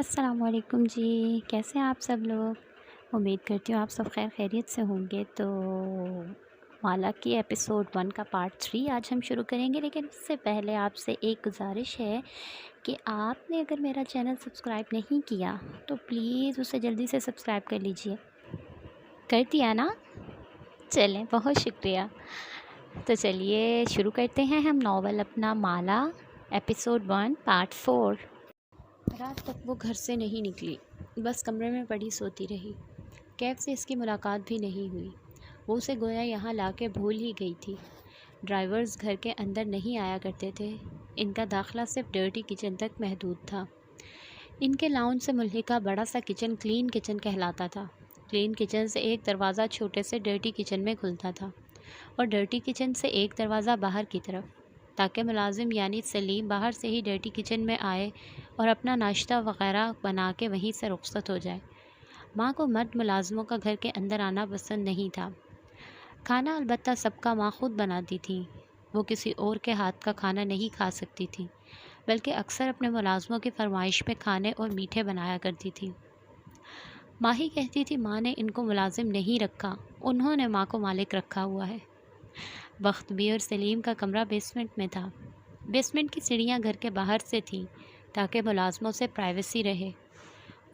السلام علیکم جی، کیسے ہیں آپ سب لوگ؟ امید کرتی ہوں آپ سب خیر خیریت سے ہوں گے۔ تو مالا کی ایپیسوڈ 1 کا پارٹ 3 آج ہم شروع کریں گے، لیکن اس سے پہلے آپ سے ایک گزارش ہے کہ آپ نے اگر میرا چینل سبسکرائب نہیں کیا تو پلیز اسے جلدی سے سبسکرائب کر لیجئے۔ کر دیا نا؟ چلیں، بہت شکریہ۔ تو چلیے شروع کرتے ہیں ہم ناول اپنا مالا ایپیسوڈ 1 پارٹ 4۔ رات تک وہ گھر سے نہیں نکلی، بس کمرے میں پڑی سوتی رہی۔ کیف سے اس کی ملاقات بھی نہیں ہوئی۔ وہ اسے گویا یہاں لا کے بھول ہی گئی تھی۔ ڈرائیورز گھر کے اندر نہیں آیا کرتے تھے، ان کا داخلہ صرف ڈرٹی کچن تک محدود تھا۔ ان کے لاؤنج سے ملحقہ بڑا سا کچن کلین کچن کہلاتا تھا۔ کلین کچن سے ایک دروازہ چھوٹے سے ڈرٹی کچن میں کھلتا تھا، اور ڈرٹی کچن سے ایک دروازہ باہر کی طرف، تاکہ ملازم یعنی سلیم باہر سے ہی ڈرٹی کچن میں آئے اور اپنا ناشتہ وغیرہ بنا کے وہیں سے رخصت ہو جائے۔ ماں کو مرد ملازموں کا گھر کے اندر آنا پسند نہیں تھا۔ کھانا البتہ سب کا ماں خود بناتی تھی۔ وہ کسی اور کے ہاتھ کا کھانا نہیں کھا سکتی تھی، بلکہ اکثر اپنے ملازموں کی فرمائش پہ کھانے اور میٹھے بنایا کرتی تھی۔ ماں ہی کہتی تھی ماں نے ان کو ملازم نہیں رکھا، انہوں نے ماں کو مالک رکھا ہوا ہے۔ بخت بھی اور سلیم کا کمرہ بیسمنٹ میں تھا۔ بیسمنٹ کی سیڑھیاں گھر کے باہر سے تھیں تاکہ ملازموں سے پرائیویسی رہے۔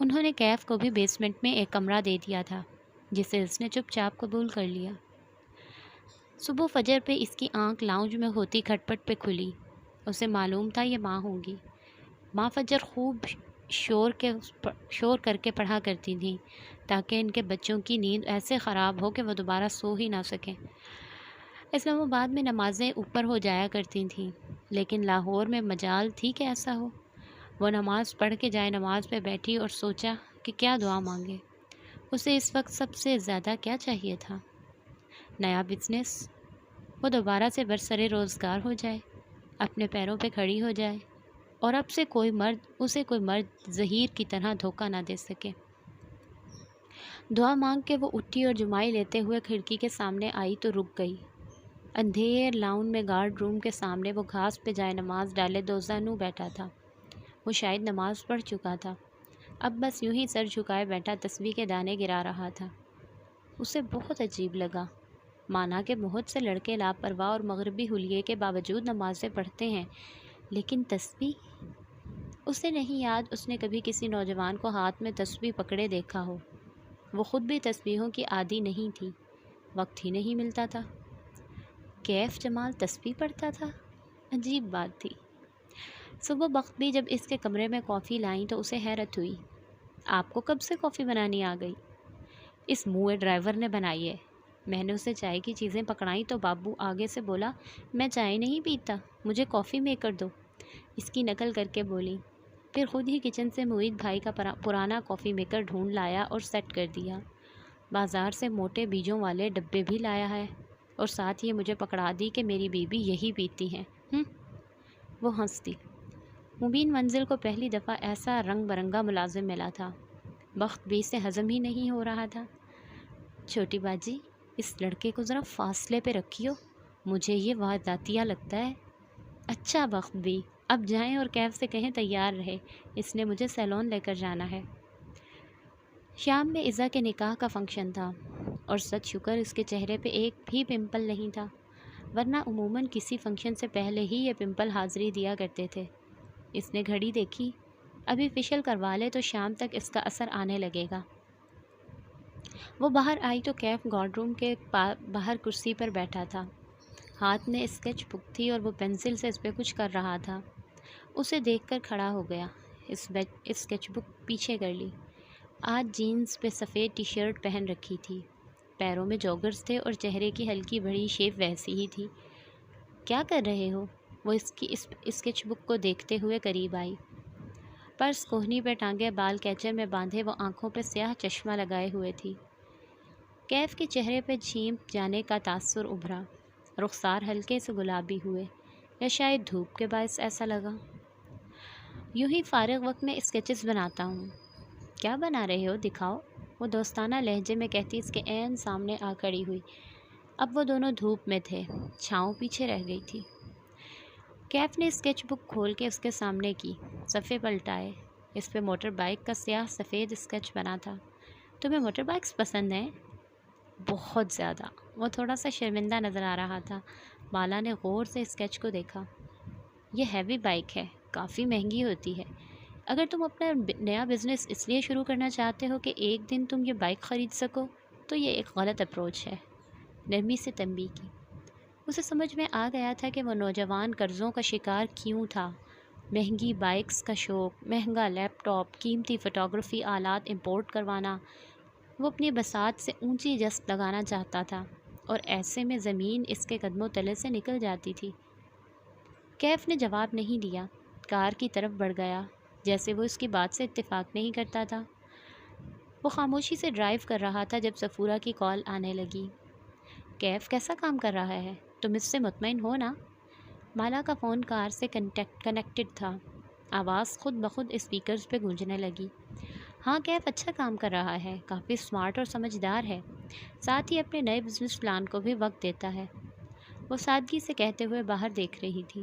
انہوں نے کیف کو بھی بیسمنٹ میں ایک کمرہ دے دیا تھا، جسے اس نے چپ چاپ قبول کر لیا۔ صبح فجر پہ اس کی آنکھ لاؤنج میں ہوتی کھٹ پٹ پہ کھلی۔ اسے معلوم تھا یہ ماں ہوگی۔ ماں فجر خوب شور کر کے پڑھا کرتی تھیں تاکہ ان کے بچوں کی نیند ایسے خراب ہو کہ وہ دوبارہ سو ہی نہ سکیں۔ اسلام آباد میں نمازیں اوپر ہو جایا کرتی تھیں، لیکن لاہور میں مجال تھی کہ ایسا ہو۔ وہ نماز پڑھ کے جائے نماز پہ بیٹھی اور سوچا کہ کیا دعا مانگے۔ اسے اس وقت سب سے زیادہ کیا چاہیے تھا؟ نیا بزنس۔ وہ دوبارہ سے برسر روزگار ہو جائے، اپنے پیروں پہ کھڑی ہو جائے، اور اب سے اسے کوئی مرد ظہیر کی طرح دھوکہ نہ دے سکے۔ دعا مانگ کے وہ اٹھی اور جمائی لیتے ہوئے کھڑکی کے سامنے آئی تو رک گئی۔ اندھیر لاؤن میں گارڈ روم کے سامنے وہ گھاس پہ جائے نماز ڈالے دوزانو بیٹھا تھا۔ وہ شاید نماز پڑھ چکا تھا، اب بس یوں ہی سر جھکائے بیٹھا تسبیح کے دانے گرا رہا تھا۔ اسے بہت عجیب لگا، مانا کہ بہت سے لڑکے لاپرواہ اور مغربی حلیے کے باوجود نمازیں پڑھتے ہیں، لیکن تسبیح؟ اسے نہیں یاد اس نے کبھی کسی نوجوان کو ہاتھ میں تسبیح پکڑے دیکھا ہو۔ وہ خود بھی تسبیحوں کی عادی نہیں تھی، وقت ہی نہیں ملتا تھا۔ کیف جمال تسبیح پڑھتا تھا؟ عجیب بات تھی۔ صبح بخت بھی جب اس کے کمرے میں کافی لائیں تو اسے حیرت ہوئی۔ آپ کو کب سے کافی بنانی آ گئی؟ اس موئے ڈرائیور نے بنائی ہے۔ میں نے اسے چائے کی چیزیں پکڑائیں تو بابو آگے سے بولا، میں چائے نہیں پیتا، مجھے کافی میکر دو۔ اس کی نقل کر کے بولی، پھر خود ہی کچن سے معید بھائی کا پرانا کافی میکر ڈھونڈ لایا اور سیٹ کر دیا۔ بازار سے موٹے بیجوں والے ڈبے بھی لایا ہے، اور ساتھ یہ مجھے پکڑا دی کہ میری بیوی یہی پیتی ہیں۔ وہ ہنس دی۔ مبین منزل کو پہلی دفعہ ایسا رنگ برنگا ملازم ملا تھا، بخت بھی سے ہضم ہی نہیں ہو رہا تھا۔ چھوٹی باجی، اس لڑکے کو ذرا فاصلے پہ رکھیو، مجھے یہ وارداتیہ لگتا ہے۔ اچھا بخت بھی، اب جائیں اور کیف سے کہیں تیار رہے، اس نے مجھے سیلون لے کر جانا ہے۔ شام میں عزا کے نکاح کا فنکشن تھا، اور سچ شکر اس کے چہرے پہ ایک بھی پمپل نہیں تھا، ورنہ عموماً کسی فنکشن سے پہلے ہی یہ پمپل حاضری دیا کرتے تھے۔ اس نے گھڑی دیکھی، ابھی فیشل کروا لے تو شام تک اس کا اثر آنے لگے گا۔ وہ باہر آئی تو کیف گارڈ روم کے باہر کرسی پر بیٹھا تھا۔ ہاتھ میں اسکیچ بک تھی اور وہ پینسل سے اس پہ کچھ کر رہا تھا۔ اسے دیکھ کر کھڑا ہو گیا، اسکیچ بک پیچھے کر لی۔ آج جینز پہ سفید ٹی شرٹ پہن رکھی تھی، پیروں میں جوگرز تھے اور چہرے کی ہلکی بڑی شیپ ویسی ہی تھی۔ کیا کر رہے ہو؟ وہ اس کی اسکیچ بک کو دیکھتے ہوئے قریب آئی۔ پرس کوہنی پہ ٹانگے بال کیچر میں باندھے وہ آنکھوں پہ سیاہ چشمہ لگائے ہوئے تھی۔ کیف کے چہرے پہ جھیپ جانے کا تاثر ابھرا، رخسار ہلکے سے گلابی ہوئے، یا شاید دھوپ کے باعث ایسا لگا۔ یوں ہی فارغ وقت میں اسکیچز بناتا ہوں۔ کیا بنا رہے ہو؟ دکھاؤ، وہ دوستانہ لہجے میں کہتی اس کے عین سامنے آ کھڑی ہوئی۔ اب وہ دونوں دھوپ میں تھے، چھاؤں پیچھے رہ گئی تھی۔ کیف نے اسکیچ بک کھول کے اس کے سامنے کی، صفحے پلٹائے۔ اس پہ موٹر بائک کا سیاہ سفید اسکیچ بنا تھا۔ تمہیں موٹر بائکس پسند ہیں؟ بہت زیادہ۔ وہ تھوڑا سا شرمندہ نظر آ رہا تھا۔ مالا نے غور سے اسکیچ کو دیکھا۔ یہ ہیوی بائک ہے، کافی مہنگی ہوتی ہے۔ اگر تم اپنا نیا بزنس اس لیے شروع کرنا چاہتے ہو کہ ایک دن تم یہ بائک خرید سکو تو یہ ایک غلط اپروچ ہے، نرمی سے تنبیہ کی۔ اسے سمجھ میں آ گیا تھا کہ وہ نوجوان قرضوں کا شکار کیوں تھا۔ مہنگی بائکس کا شوق، مہنگا لیپ ٹاپ، قیمتی فوٹوگرافی آلات امپورٹ کروانا۔ وہ اپنی بساط سے اونچی جست لگانا چاہتا تھا اور ایسے میں زمین اس کے قدموں تلے سے نکل جاتی تھی۔ کیف نے جواب نہیں دیا، کار کی طرف بڑھ گیا جیسے وہ اس کی بات سے اتفاق نہیں کرتا تھا۔ وہ خاموشی سے ڈرائیو کر رہا تھا جب صفورہ کی کال آنے لگی۔ کیف کیسا کام کر رہا ہے؟ تم اس سے مطمئن ہو نا؟ مالا کا فون کار سے کنیکٹڈ تھا۔ آواز خود بخود اسپیکرز پہ گونجنے لگی۔ ہاں کیف اچھا کام کر رہا ہے، کافی سمارٹ اور سمجھدار ہے، ساتھ ہی اپنے نئے بزنس پلان کو بھی وقت دیتا ہے۔ وہ سادگی سے کہتے ہوئے باہر دیکھ رہی تھی۔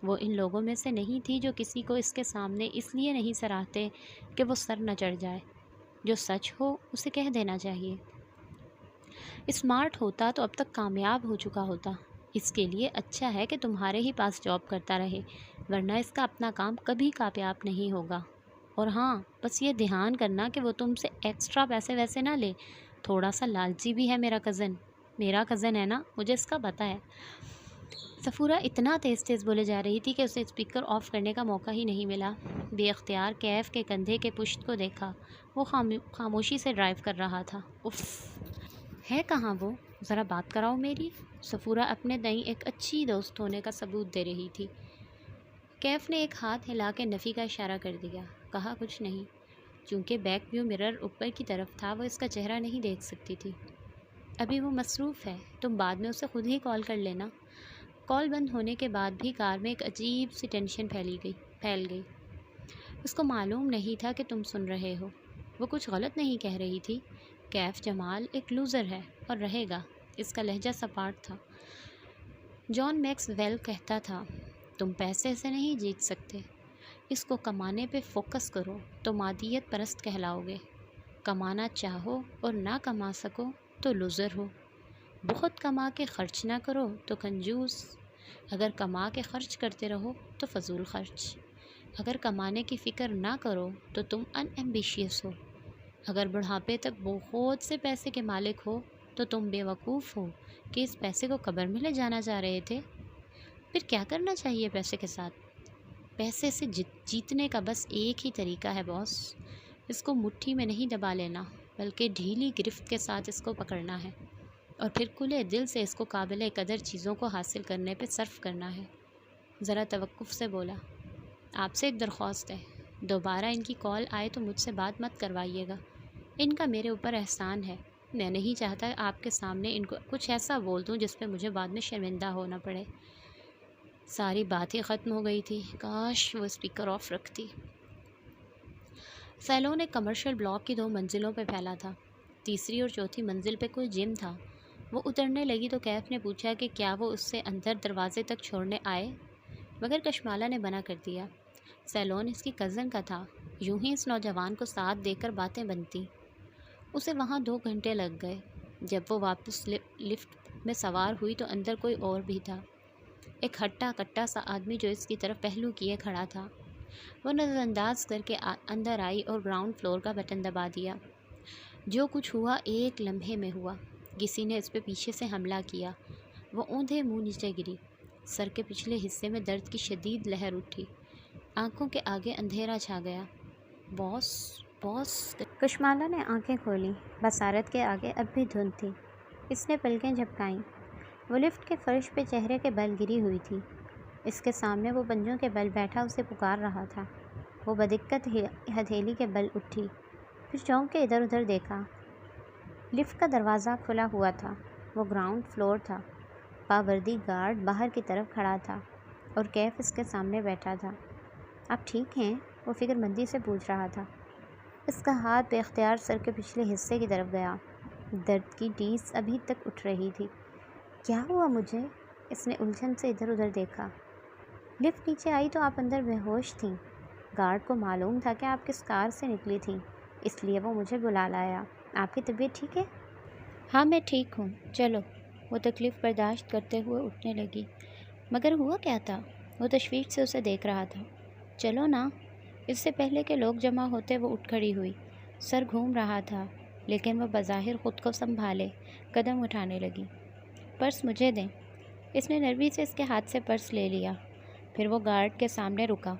وہ ان لوگوں میں سے نہیں تھی جو کسی کو اس کے سامنے اس لیے نہیں سراہتے کہ وہ سر نہ چڑھ جائے۔ جو سچ ہو اسے کہہ دینا چاہیے۔ اسمارٹ ہوتا تو اب تک کامیاب ہو چکا ہوتا۔ اس کے لیے اچھا ہے کہ تمہارے ہی پاس جاب کرتا رہے، ورنہ اس کا اپنا کام کبھی کامیاب نہیں ہوگا۔ اور ہاں، بس یہ دھیان کرنا کہ وہ تم سے ایکسٹرا پیسے ویسے نہ لے۔ تھوڑا سا لالچی بھی ہے میرا کزن ہے نا، مجھے اس کا پتہ ہے۔ صفورہ اتنا تیز بولے جا رہی تھی کہ اسے اسپیکر آف کرنے کا موقع ہی نہیں ملا۔ بے اختیار کیف کے کندھے کے پشت کو دیکھا۔ وہ خاموشی سے ڈرائیو کر رہا تھا۔ اف، ہے کہاں وہ؟ ذرا بات کراؤ میری۔ صفورہ اپنے تئیں ایک اچھی دوست ہونے کا ثبوت دے رہی تھی۔ کیف نے ایک ہاتھ ہلا کے نفی کا اشارہ کر دیا۔ کہا کچھ نہیں۔ چونکہ بیک ویو مرر اوپر کی طرف تھا وہ اس کا چہرہ نہیں دیکھ سکتی تھی۔ ابھی وہ مصروف ہے، تم بعد میں اسے خود ہی کال کر لینا۔ کال بند ہونے کے بعد بھی کار میں ایک عجیب سی ٹینشن پھیل گئی۔ اس کو معلوم نہیں تھا کہ تم سن رہے ہو۔ وہ کچھ غلط نہیں کہہ رہی تھی۔ کیف جمال ایک لوزر ہے اور رہے گا۔ اس کا لہجہ سپاٹ تھا۔ جان میکس ویل کہتا تھا، تم پیسے سے نہیں جیت سکتے، اس کو کمانے پہ فوکس کرو تو مادیت پرست کہلاؤ گے۔ کمانا چاہو اور نہ کما سکو تو لوزر ہو۔ بہت کما کے خرچ نہ کرو تو کنجوس۔ اگر کما کے خرچ کرتے رہو تو فضول خرچ۔ اگر کمانے کی فکر نہ کرو تو تم ان ایمبیشیس ہو۔ اگر بڑھاپے تک بہت سے پیسے کے مالک ہو تو تم بے وقوف ہو کہ اس پیسے کو قبر میں لے جانا چاہ رہے تھے۔ پھر کیا کرنا چاہیے پیسے کے ساتھ؟ پیسے سے جیتنے کا بس ایک ہی طریقہ ہے باس، اس کو مٹھی میں نہیں دبا لینا بلکہ ڈھیلی گرفت کے ساتھ اس کو پکڑنا ہے اور پھر کھلے دل سے اس کو قابل قدر چیزوں کو حاصل کرنے پہ صرف کرنا ہے۔ ذرا توقف سے بولا، آپ سے ایک درخواست ہے، دوبارہ ان کی کال آئے تو مجھ سے بات مت کروائیے گا۔ ان کا میرے اوپر احسان ہے، میں نہیں چاہتا آپ کے سامنے ان کو کچھ ایسا بول دوں جس پہ مجھے بعد میں شرمندہ ہونا پڑے۔ ساری بات ہی ختم ہو گئی تھی، کاش وہ اسپیکر آف رکھتی۔ سیلون ایک کمرشل بلاک کی 2 منزلوں پہ پھیلا تھا۔ تیسری اور چوتھی منزل پہ کوئی جم تھا۔ وہ اترنے لگی تو کیف نے پوچھا کہ کیا وہ اس سے اندر دروازے تک چھوڑنے آئے، مگر کشمالہ نے منع کر دیا۔ سیلون اس کی کزن کا تھا، یوں ہی اس نوجوان کو ساتھ دے کر باتیں بنتی۔ اسے وہاں 2 گھنٹے لگ گئے۔ جب وہ واپس لفٹ میں سوار ہوئی تو اندر کوئی اور بھی تھا، ایک ہٹا کٹا سا آدمی جو اس کی طرف پہلو کیے کھڑا تھا۔ وہ نظر انداز کر کے اندر آئی اور گراؤنڈ فلور کا بٹن دبا دیا۔ جو کچھ ہوا ایک لمحے میں ہوا۔ کسی نے اس پہ پیچھے سے حملہ کیا۔ وہ اوندھے منہ نیچے گری۔ سر کے پچھلے حصے میں درد کی شدید لہر اٹھی۔ آنکھوں کے آگے اندھیرا چھا گیا۔ باس باس۔ کشمالہ نے آنکھیں کھولیں۔ بصارت کے آگے اب بھی دھند تھی۔ اس نے پلکیں جھپکائیں۔ وہ لفٹ کے فرش پہ چہرے کے بل گری ہوئی تھی۔ اس کے سامنے وہ پنجوں کے بل بیٹھا اسے پکار رہا تھا۔ وہ بدقت ہتھیلی کے بل اٹھی، پھر چونک کے ادھر ادھر دیکھا۔ لفٹ کا دروازہ کھلا ہوا تھا۔ وہ گراؤنڈ فلور تھا۔ پاوردی گارڈ باہر کی طرف کھڑا تھا اور کیف اس کے سامنے بیٹھا تھا۔ آپ ٹھیک ہیں؟ وہ فکر مندی سے پوچھ رہا تھا۔ اس کا ہاتھ بے اختیار سر کے پچھلے حصے کی طرف گیا۔ درد کی ٹیس ابھی تک اٹھ رہی تھی۔ کیا ہوا مجھے؟ اس نے الجھن سے ادھر ادھر دیکھا۔ لفٹ نیچے آئی تو آپ اندر بے ہوش تھیں۔ گارڈ کو معلوم تھا کہ آپ کس کار سے نکلی تھیں، اس لیے وہ مجھے بلا لایا۔ آپ کی طبیعت ٹھیک ہے؟ ہاں میں ٹھیک ہوں، چلو۔ وہ تکلیف برداشت کرتے ہوئے اٹھنے لگی۔ مگر ہوا کیا تھا؟ وہ تشویش سے اسے دیکھ رہا تھا۔ چلو نا۔ اس سے پہلے کہ لوگ جمع ہوتے وہ اٹھ کھڑی ہوئی۔ سر گھوم رہا تھا لیکن وہ بظاہر خود کو سنبھالے قدم اٹھانے لگی۔ پرس مجھے دیں۔ اس نے نرمی سے اس کے ہاتھ سے پرس لے لیا، پھر وہ گارڈ کے سامنے رکا،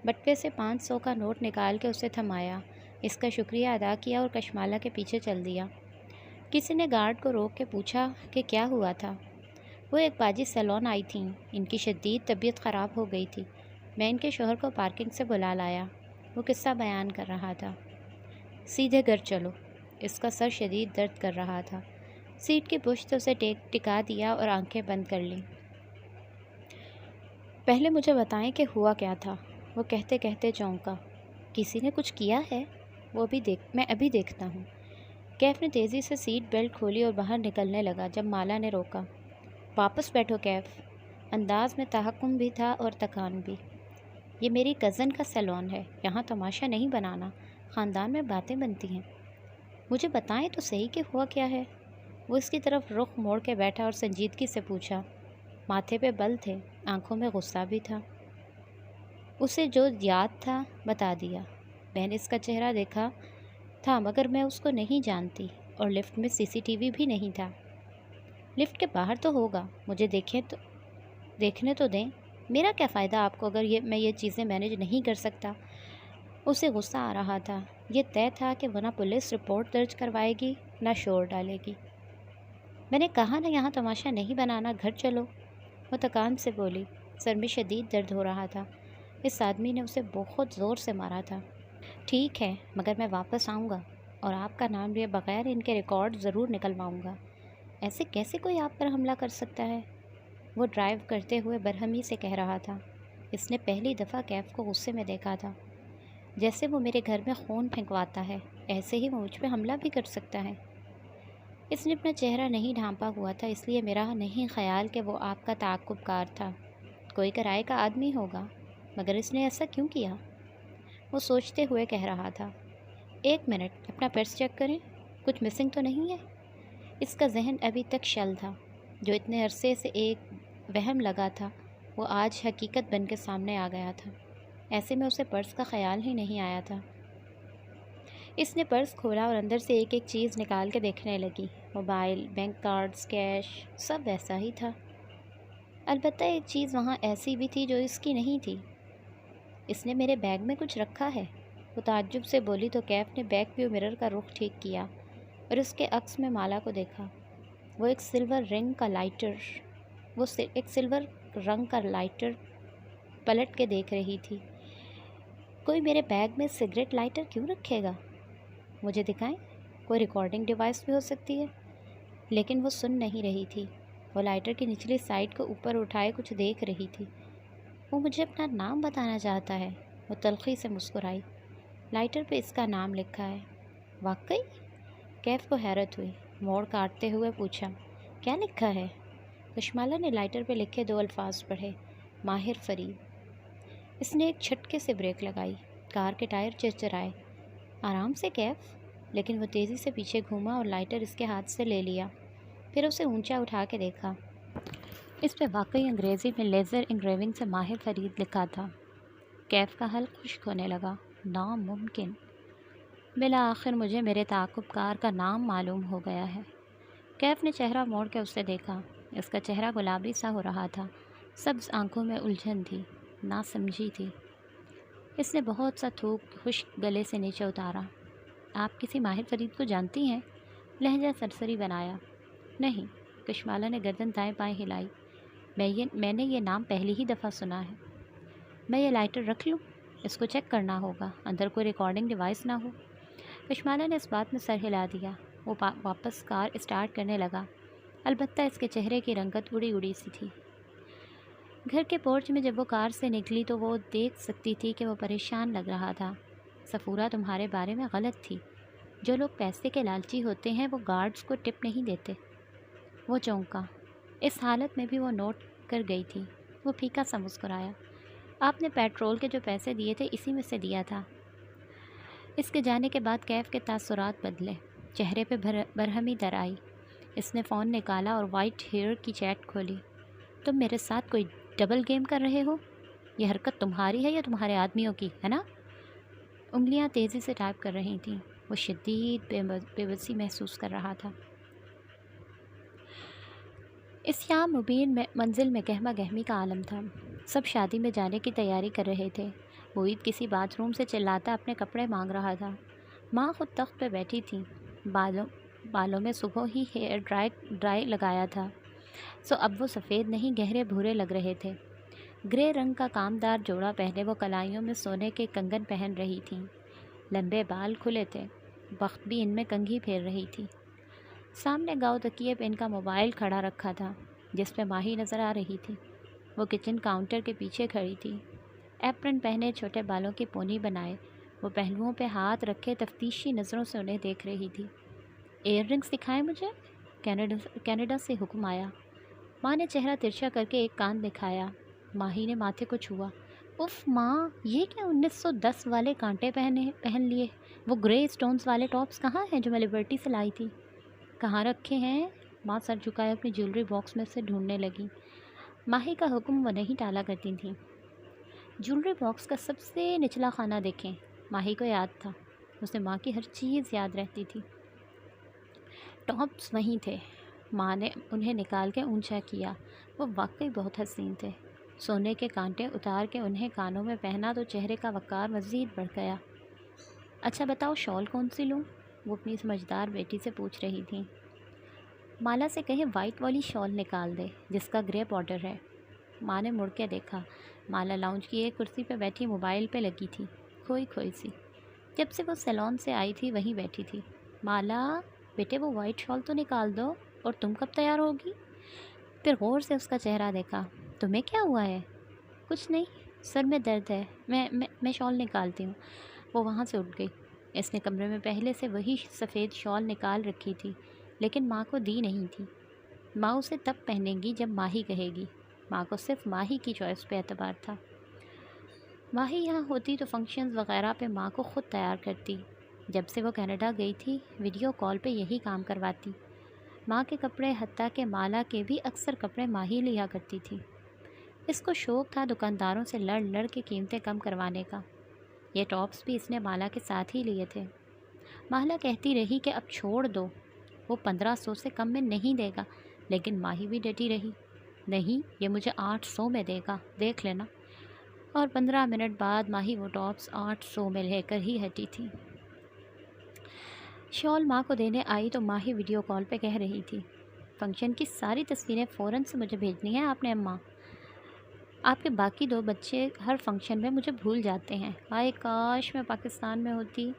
بٹوے سے 500 کا نوٹ نکال کے اسے تھمایا، اس کا شکریہ ادا کیا اور کشمالہ کے پیچھے چل دیا۔ کسی نے گارڈ کو روک کے پوچھا کہ کیا ہوا تھا۔ وہ ایک باجی سیلون آئی تھیں، ان کی شدید طبیعت خراب ہو گئی تھی، میں ان کے شوہر کو پارکنگ سے بلا لایا۔ وہ قصہ بیان کر رہا تھا۔ سیدھے گھر چلو۔ اس کا سر شدید درد کر رہا تھا۔ سیٹ کی پشت اسے ٹکا دیا اور آنکھیں بند کر لیں۔ پہلے مجھے بتائیں کہ ہوا کیا تھا، وہ کہتے کہتے چونکا۔ کسی نے کچھ کیا ہے؟ میں ابھی دیکھتا ہوں۔ کیف نے تیزی سے سیٹ بیلٹ کھولی اور باہر نکلنے لگا جب مالا نے روکا۔ واپس بیٹھو کیف۔ انداز میں تحکم بھی تھا اور تکان بھی۔ یہ میری کزن کا سیلون ہے، یہاں تماشا نہیں بنانا، خاندان میں باتیں بنتی ہیں۔ مجھے بتائیں تو صحیح کہ ہوا کیا ہے۔ وہ اس کی طرف رخ موڑ کے بیٹھا اور سنجیدگی سے پوچھا۔ ماتھے پہ بل تھے، آنکھوں میں غصہ بھی تھا۔ اسے جو یاد تھا بتا دیا۔ میں نے اس کا چہرہ دیکھا تھا مگر میں اس کو نہیں جانتی، اور لفٹ میں CCTV بھی نہیں تھا۔ لفٹ کے باہر تو ہوگا، مجھے دیکھنے تو دیں۔ میرا کیا فائدہ آپ کو اگر میں یہ چیزیں مینیج نہیں کر سکتا۔ اسے غصہ آ رہا تھا۔ یہ طے تھا کہ وہ نہ پولیس رپورٹ درج کروائے گی نہ شور ڈالے گی۔ میں نے کہا نا یہاں تماشا نہیں بنانا، گھر چلو۔ وہ تکان سے بولی۔ سر میں شدید درد ہو رہا تھا۔ اس آدمی نے اسے بہت زور سے مارا تھا۔ ٹھیک ہے مگر میں واپس آؤں گا اور آپ کا نام لیے بغیر ان کے ریکارڈ ضرور نکلواؤں گا۔ ایسے کیسے کوئی آپ پر حملہ کر سکتا ہے؟ وہ ڈرائیو کرتے ہوئے برہمی سے کہہ رہا تھا۔ اس نے پہلی دفعہ کیف کو غصے میں دیکھا تھا۔ جیسے وہ میرے گھر میں خون پھینکواتا ہے، ایسے ہی وہ مجھ پہ حملہ بھی کر سکتا ہے۔ اس نے اپنا چہرہ نہیں ڈھانپا ہوا تھا، اس لیے میرا نہیں خیال کہ وہ آپ کا تعاقب کار تھا۔ کوئی کرائے کا آدمی ہوگا، مگر اس نے ایسا کیوں کیا؟ وہ سوچتے ہوئے کہہ رہا تھا۔ ایک منٹ، اپنا پرس چیک کریں، کچھ مسنگ تو نہیں ہے؟ اس کا ذہن ابھی تک شل تھا، جو اتنے عرصے سے ایک وہم لگا تھا وہ آج حقیقت بن کے سامنے آ گیا تھا۔ ایسے میں اسے پرس کا خیال ہی نہیں آیا تھا۔ اس نے پرس کھولا اور اندر سے ایک ایک چیز نکال کے دیکھنے لگی۔ موبائل، بینک کارڈز، کیش، سب ویسا ہی تھا۔ البتہ ایک چیز وہاں ایسی بھی تھی جو اس کی نہیں تھی۔ اس نے میرے بیگ میں کچھ رکھا ہے، وہ تعجب سے بولی تو کیف نے بیک ویو مرر کا رخ ٹھیک کیا اور اس کے عکس میں مالا کو دیکھا۔ وہ ایک سلور رنگ کا لائٹر پلٹ کے دیکھ رہی تھی۔ کوئی میرے بیگ میں سگریٹ لائٹر کیوں رکھے گا؟ مجھے دکھائیں، کوئی ریکارڈنگ ڈیوائس بھی ہو سکتی ہے۔ لیکن وہ سن نہیں رہی تھی، وہ لائٹر کی نچلی سائڈ کو اوپر اٹھائے کچھ دیکھ رہی تھی۔ وہ مجھے اپنا نام بتانا چاہتا ہے، وہ تلخی سے مسکرائی۔ لائٹر پہ اس کا نام لکھا ہے۔ واقعی؟ کیف کو حیرت ہوئی، موڑ کاٹتے ہوئے پوچھا، کیا لکھا ہے؟ کشمالہ نے لائٹر پہ لکھے 2 الفاظ پڑھے، ماہر فرید۔ اس نے ایک جھٹکے سے بریک لگائی، کار کے ٹائر چرچرائے۔ آرام سے کیف۔ لیکن وہ تیزی سے پیچھے گھوما اور لائٹر اس کے ہاتھ سے لے لیا، پھر اسے اونچا اٹھا کے دیکھا۔ اس پہ واقعی انگریزی میں لیزر انگریونگ سے ماہر فرید لکھا تھا۔ کیف کا حلق خشک ہونے لگا۔ ناممکن! بالآخر مجھے میرے تعاقب کار کا نام معلوم ہو گیا ہے۔ کیف نے چہرہ موڑ کے اسے دیکھا۔ اس کا چہرہ گلابی سا ہو رہا تھا، سبز آنکھوں میں الجھن تھی، ناسمجھی تھی۔ اس نے بہت سا تھوک خشک گلے سے نیچے اتارا۔ آپ کسی ماہر فرید کو جانتی ہیں؟ لہجہ سرسری بنایا۔ نہیں، کشمالہ نے گردن دائیں بائیں ہلائی۔ میں نے یہ نام پہلی ہی دفعہ سنا ہے۔ میں یہ لائٹر رکھ لوں؟ اس کو چیک کرنا ہوگا، اندر کوئی ریکارڈنگ ڈیوائس نہ ہو۔ کشمالہ نے اس بات میں سر ہلا دیا۔ وہ واپس کار اسٹارٹ کرنے لگا، البتہ اس کے چہرے کی رنگت اڑی اڑی سی تھی۔ گھر کے پورچ میں جب وہ کار سے نکلی تو وہ دیکھ سکتی تھی کہ وہ پریشان لگ رہا تھا۔ صفورہ تمہارے بارے میں غلط تھی۔ جو لوگ پیسے کے لالچی ہوتے ہیں وہ گارڈز کو ٹپ نہیں دیتے۔ وہ چونکا۔ اس حالت میں بھی وہ نوٹ کر گئی تھی۔ وہ پھیکا سا مسکرایا۔ آپ نے پیٹرول کے جو پیسے دیے تھے اسی میں سے دیا تھا۔ اس کے جانے کے بعد کیف کے تاثرات بدلے، چہرے پہ برہمی در آئی۔ اس نے فون نکالا اور وائٹ ہیئر کی چیٹ کھولی۔ تم میرے ساتھ کوئی ڈبل گیم کر رہے ہو؟ یہ حرکت تمہاری ہے یا تمہارے آدمیوں کی ہے نا؟ انگلیاں تیزی سے ٹائپ کر رہی تھیں۔ وہ شدید بے بسی محسوس کر رہا تھا۔ اس یام مبین منزل میں گہما گہمی کا عالم تھا۔ سب شادی میں جانے کی تیاری کر رہے تھے۔ معید کسی باتھ روم سے چلاتا اپنے کپڑے مانگ رہا تھا۔ ماں خود تخت پہ بیٹھی تھی، بالوں میں صبح ہی ہیئر ڈرائی لگایا تھا، سو اب وہ سفید نہیں گہرے بھورے لگ رہے تھے۔ گرے رنگ کا کامدار جوڑا پہنے وہ کلائیوں میں سونے کے کنگن پہن رہی تھیں۔ لمبے بال کھلے تھے، بخت بھی ان میں کنگھی پھیر رہی تھی۔ سامنے گاؤ تکیے پہ ان کا موبائل کھڑا رکھا تھا، جس پہ ماہی نظر آ رہی تھی۔ وہ کچن کاؤنٹر کے پیچھے کھڑی تھی، ایپرن پہنے، چھوٹے بالوں کی پونی بنائے، وہ پہلوؤں پہ ہاتھ رکھے تفتیشی نظروں سے انہیں دیکھ رہی تھی۔ ایئر رنگس دکھائیں مجھے، کینیڈا سے حکم آیا۔ ماں نے چہرہ ترچھا کر کے ایک کان دکھایا۔ ماہی نے ماتھے کو چھوا۔ اف ماں، یہ کیا 1910 والے کانٹے پہن لیے؟ وہ گرے اسٹونز والے ٹاپس کہاں ہیں جو میں لبرٹی سے لائی تھی؟ کہاں رکھے ہیں؟ ماں سر جھکائے اپنی جیولری باکس میں سے ڈھونڈنے لگی۔ ماہی کا حکم وہ نہیں ٹالا کرتی تھیں۔ جیولری باکس کا سب سے نچلا خانہ دیکھیں۔ ماہی کو یاد تھا، اسے ماں کی ہر چیز یاد رہتی تھی۔ ٹاپس وہیں تھے۔ ماں نے انہیں نکال کے اونچا کیا۔ وہ واقعی بہت حسین تھے۔ سونے کے کانٹے اتار کے انہیں کانوں میں پہنا تو چہرے کا وقار مزید بڑھ گیا۔ اچھا بتاؤ، شال کون سی لوں؟ وہ اپنی سمجھدار بیٹی سے پوچھ رہی تھیں۔ مالا سے کہیں وائٹ والی شال نکال دے جس کا گرے بارڈر ہے۔ ماں نے مڑ کے دیکھا۔ مالا لاؤنج کی ایک کرسی پہ بیٹھی موبائل پہ لگی تھی، کھوئی سی۔ جب سے وہ سیلون سے آئی تھی وہیں بیٹھی تھی۔ مالا بیٹے، وہ وائٹ شال تو نکال دو، اور تم کب تیار ہوگی؟ پھر غور سے اس کا چہرہ دیکھا۔ تمہیں کیا ہوا ہے؟ کچھ نہیں، سر میں درد ہے، میں شال نکالتی ہوں۔ وہ وہاں سے اٹھ گئی۔ اس نے کمرے میں پہلے سے وہی سفید شال نکال رکھی تھی، لیکن ماں کو دی نہیں تھی۔ ماں اسے تب پہنے گی جب ماہی کہے گی۔ ماں کو صرف ماہی کی چوائس پہ اعتبار تھا۔ ماہی یہاں ہوتی تو فنکشنز وغیرہ پہ ماں کو خود تیار کرتی۔ جب سے وہ کینیڈا گئی تھی ویڈیو کال پہ یہی کام کرواتی۔ ماں کے کپڑے، حتیٰ کہ مالا کے بھی اکثر کپڑے ماہی لیا کرتی تھی۔ اس کو شوق تھا دکانداروں سے لڑ کے قیمتیں کم کروانے کا۔ یہ ٹاپس بھی اس نے مالا کے ساتھ ہی لیے تھے۔ مالا کہتی رہی کہ اب چھوڑ دو، وہ 1500 سے کم میں نہیں دے گا، لیکن ماہی بھی ڈٹی رہی۔ نہیں، یہ مجھے 800 میں دے گا، دیکھ لینا۔ اور 15 منٹ بعد ماہی وہ ٹاپس 800 میں لے کر ہی ہٹی تھی۔ شال ماں کو دینے آئی تو ماہی ویڈیو کال پہ کہہ رہی تھی، فنکشن کی ساری تصویریں فوراً سے مجھے بھیجنی ہیں آپ نے اماں۔ آپ کے باقی 2 بچے ہر فنکشن میں مجھے بھول جاتے ہیں۔ ہائے کاش میں پاکستان میں ہوتی۔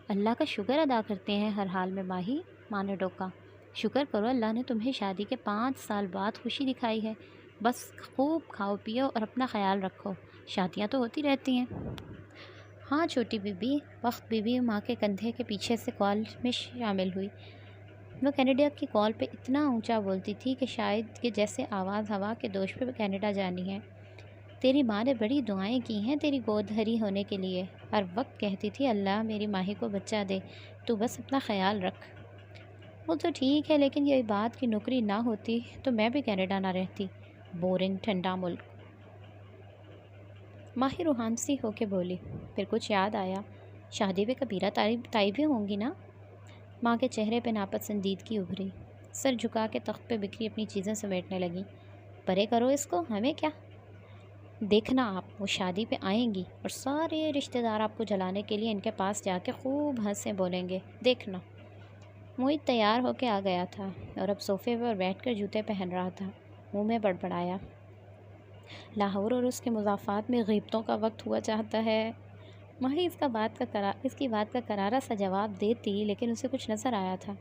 اللہ کا شکر ادا کرتے ہیں ہر حال میں ماہی، ماں نے ٹوکا۔ شکر کرو اللہ نے تمہیں شادی کے 5 سال بعد خوشی دکھائی ہے۔ بس خوب کھاؤ پیو اور اپنا خیال رکھو، شادیاں تو ہوتی رہتی ہیں۔ ہاں چھوٹی بی بی۔ وقت بی بی ماں کے کندھے کے پیچھے سے کال میں شامل ہوئی۔ وہ کینیڈا کی کال پہ اتنا اونچا بولتی تھی کہ شاید کہ جیسے آواز ہوا کے دوش پہ کینیڈا جانی ہے۔ تیری ماں نے بڑی دعائیں کی ہیں تیری گود بھری ہونے کے لیے، ہر وقت کہتی تھی اللہ میری ماہی کو بچہ دے، تو بس اپنا خیال رکھ۔ وہ تو ٹھیک ہے، لیکن یہ بات کی نوکری نہ ہوتی تو میں بھی کینیڈا نہ رہتی، بورنگ ٹھنڈا ملک۔ ماہی روحان سی ہو کے بولی۔ پھر کچھ یاد آیا، شادی پہ کبیرہ تائی بھی ہوں گی نا؟ ماں کے چہرے پہ ناپسندیدگی ابھری، سر جھکا کے تخت پہ بکھری اپنی چیزیں سمیٹنے لگی۔ پرے کرو اس کو، ہمیں کیا؟ دیکھنا آپ، وہ شادی پہ آئیں گی اور سارے رشتہ دار آپ کو جلانے کے لیے ان کے پاس جا کے خوب ہنسیں بولیں گے، دیکھنا۔ معید تیار ہو کے آ گیا تھا اور اب صوفے پر بیٹھ کر جوتے پہن رہا تھا۔ منہ میں بڑبڑایا، لاہور اور اس کے مضافات میں غیبتوں کا وقت ہوا چاہتا ہے۔ ماہی اس کی بات کا کرارا سا جواب دیتی، لیکن اسے کچھ نظر آیا تھا۔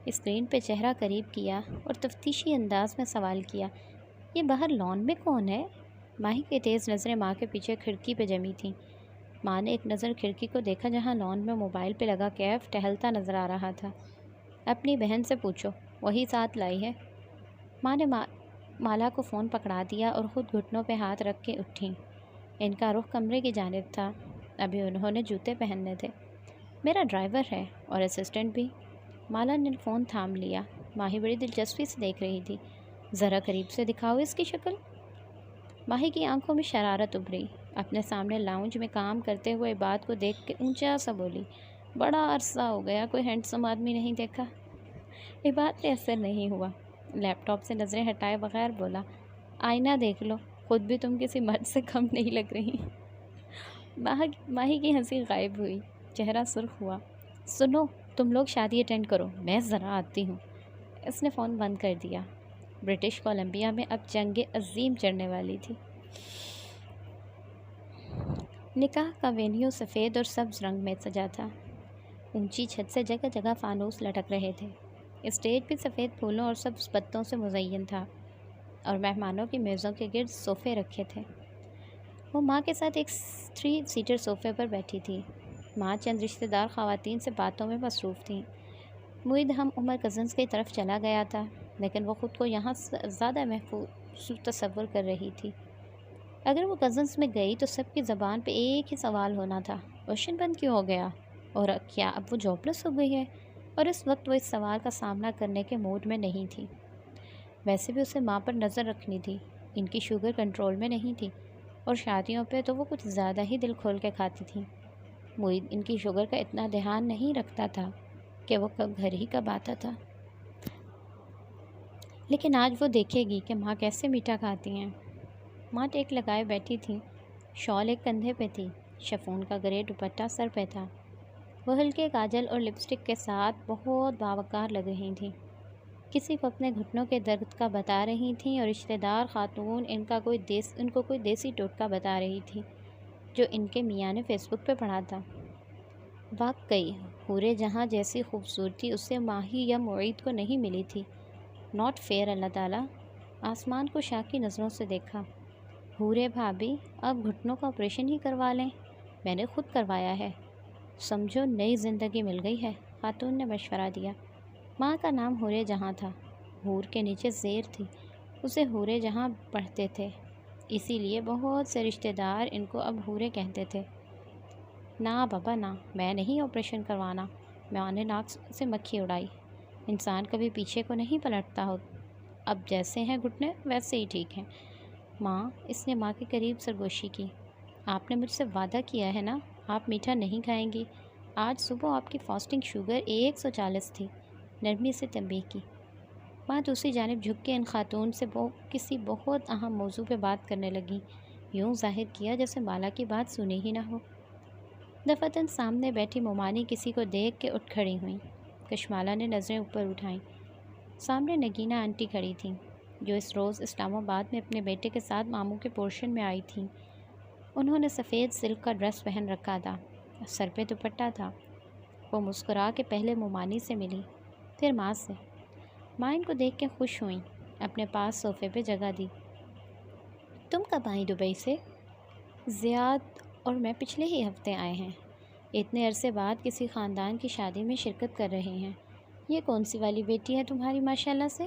اسکرین پہ چہرہ قریب کیا اور تفتیشی انداز میں سوال کیا، یہ باہر لان میں کون ہے؟ ماہی کی تیز نظریں ماں کے پیچھے کھڑکی پہ جمی تھیں۔ ماں نے ایک نظر کھڑکی کو دیکھا جہاں لان میں موبائل پہ لگا کیف ٹہلتا نظر آ رہا تھا۔ اپنی بہن سے پوچھو، وہی ساتھ لائی ہے۔ ماں نے مالا کو فون پکڑا دیا اور خود گھٹنوں پہ ہاتھ رکھ کے اٹھیں۔ ان کا رخ کمرے کی جانب تھا۔ ابھی انہوں نے جوتے پہننے تھے۔ میرا ڈرائیور ہے اور اسسٹنٹ بھی۔ مالا نے فون تھام لیا۔ ماہی بڑی دلچسپی سے دیکھ رہی تھی۔ ذرا قریب سے دکھاؤ اس کی شکل۔ ماہی کی آنکھوں میں شرارت ابھری۔ اپنے سامنے لاؤنج میں کام کرتے ہوئے بات کو دیکھ کے اونچا سا بولی، بڑا عرصہ ہو گیا کوئی ہینڈسم آدمی نہیں دیکھا۔ یہ بات پہ اثر نہیں ہوا۔ لیپ ٹاپ سے نظریں ہٹائے بغیر بولا، آئینہ دیکھ لو، خود بھی تم کسی مرد سے کم نہیں لگ رہی۔ ماہی کی ہنسی غائب ہوئی، چہرہ سرخ ہوا۔ سنو، تم لوگ شادی اٹینڈ کرو، میں ذرا آتی ہوں۔ اس نے فون بند کر دیا۔ برٹش کولمبیا میں اب جنگ عظیم چڑھنے والی تھی۔ نکاح کا وینیو سفید اور سبز رنگ میں سجا تھا۔ اونچی چھت سے جگہ جگہ فانوس لٹک رہے تھے۔ اسٹیج بھی سفید پھولوں اور سبز پتوں سے مزین تھا اور مہمانوں کی میزوں کے گرد صوفے رکھے تھے۔ وہ ماں کے ساتھ ایک 3 سیٹر صوفے پر بیٹھی تھی۔ ماں چند رشتہ دار خواتین سے باتوں میں مصروف تھیں۔ معید ہم عمر کزنس کی طرف چلا گیا تھا، لیکن وہ خود کو یہاں زیادہ محفوظ تصور کر رہی تھی۔ اگر وہ کزنس میں گئی تو سب کی زبان پہ ایک ہی سوال ہونا تھا، اوشن بند کیوں ہو گیا؟ اور کیا اب وہ جاب لیس ہو گئی ہے؟ اور اس وقت وہ اس سوال کا سامنا کرنے کے موڈ میں نہیں تھی۔ ویسے بھی اسے ماں پر نظر رکھنی تھی۔ ان کی شوگر کنٹرول میں نہیں تھی اور شادیوں پہ تو وہ کچھ زیادہ ہی دل کھول کے کھاتی تھیں۔ معید ان کی شوگر کا اتنا دھیان نہیں رکھتا تھا کہ وہ کب گھر ہی کب آتا تھا۔ لیکن آج وہ دیکھے گی کہ ماں کیسے میٹھا کھاتی ہیں۔ ماں ٹیک لگائے بیٹھی تھی، شال ایک کندھے پہ تھی، شفون کا گرے دوپٹہ سر پہ تھا۔ وہ ہلکے کاجل اور لپسٹک کے ساتھ بہت باوقار لگ رہی تھیں۔ کسی کو اپنے گھٹنوں کے درد کا بتا رہی تھیں اور رشتہ دار خاتون ان کو کوئی دیسی ٹوٹکا بتا رہی تھی جو ان کے میاں نے فیس بک پہ پڑھا تھا۔ واقعی حورِ جہاں جیسی خوبصورتی اسے ماہی یا معید کو نہیں ملی تھی۔ Not fair. اللہ تعالیٰ آسمان کو شاکی نظروں سے دیکھا۔ حورے بھابھی، اب گھٹنوں کا آپریشن ہی کروا لیں، میں نے خود کروایا ہے، سمجھو نئی زندگی مل گئی ہے، خاتون نے مشورہ دیا۔ ماں کا نام حورِ جہاں تھا، حور کے نیچے زیر تھی، اسے حورِ جہاں پڑھتے تھے، اسی لیے بہت سے رشتہ دار ان کو اب حورے کہتے تھے۔ نا بابا نا، میں نہیں آپریشن کروانا۔ ماں نے ناک سے مکھی اڑائی۔ انسان کبھی پیچھے کو نہیں پلٹتا ہو، اب جیسے ہیں گھٹنے ویسے ہی ٹھیک ہیں۔ ماں، اس نے ماں کے قریب سرگوشی کی، آپ نے مجھ سے وعدہ کیا ہے نا، آپ میٹھا نہیں کھائیں گی۔ آج صبح آپ کی فاسٹنگ شوگر 140 تھی، نرمی سے تنبیہ کی۔ ماں دوسری جانب جھک کے ان خاتون سے کسی بہت اہم موضوع پہ بات کرنے لگی، یوں ظاہر کیا جیسے مالا کی بات سنی ہی نہ ہو۔ دفعتاً سامنے بیٹھی مومانی کسی کو دیکھ کے اٹھ کھڑی ہوئیں۔ کشمالہ نے نظریں اوپر اٹھائیں۔ سامنے نگینہ آنٹی کھڑی تھیں، جو اس روز اسلام آباد میں اپنے بیٹے کے ساتھ ماموں کے پورشن میں آئی تھیں۔ انہوں نے سفید سلک کا ڈریس پہن رکھا تھا، سر پہ دوپٹہ تھا۔ وہ مسکرا کے پہلے مومانی سے ملی، پھر ماں سے۔ ماں ان کو دیکھ کے خوش ہوئیں، اپنے پاس صوفے پہ جگہ دی۔ تم کب آئیں دبئی سے؟ زیاد اور میں پچھلے ہی ہفتے آئے ہیں، اتنے عرصے بعد کسی خاندان کی شادی میں شرکت کر رہے ہیں۔ یہ کون سی والی بیٹی ہے تمہاری ماشاءاللہ سے؟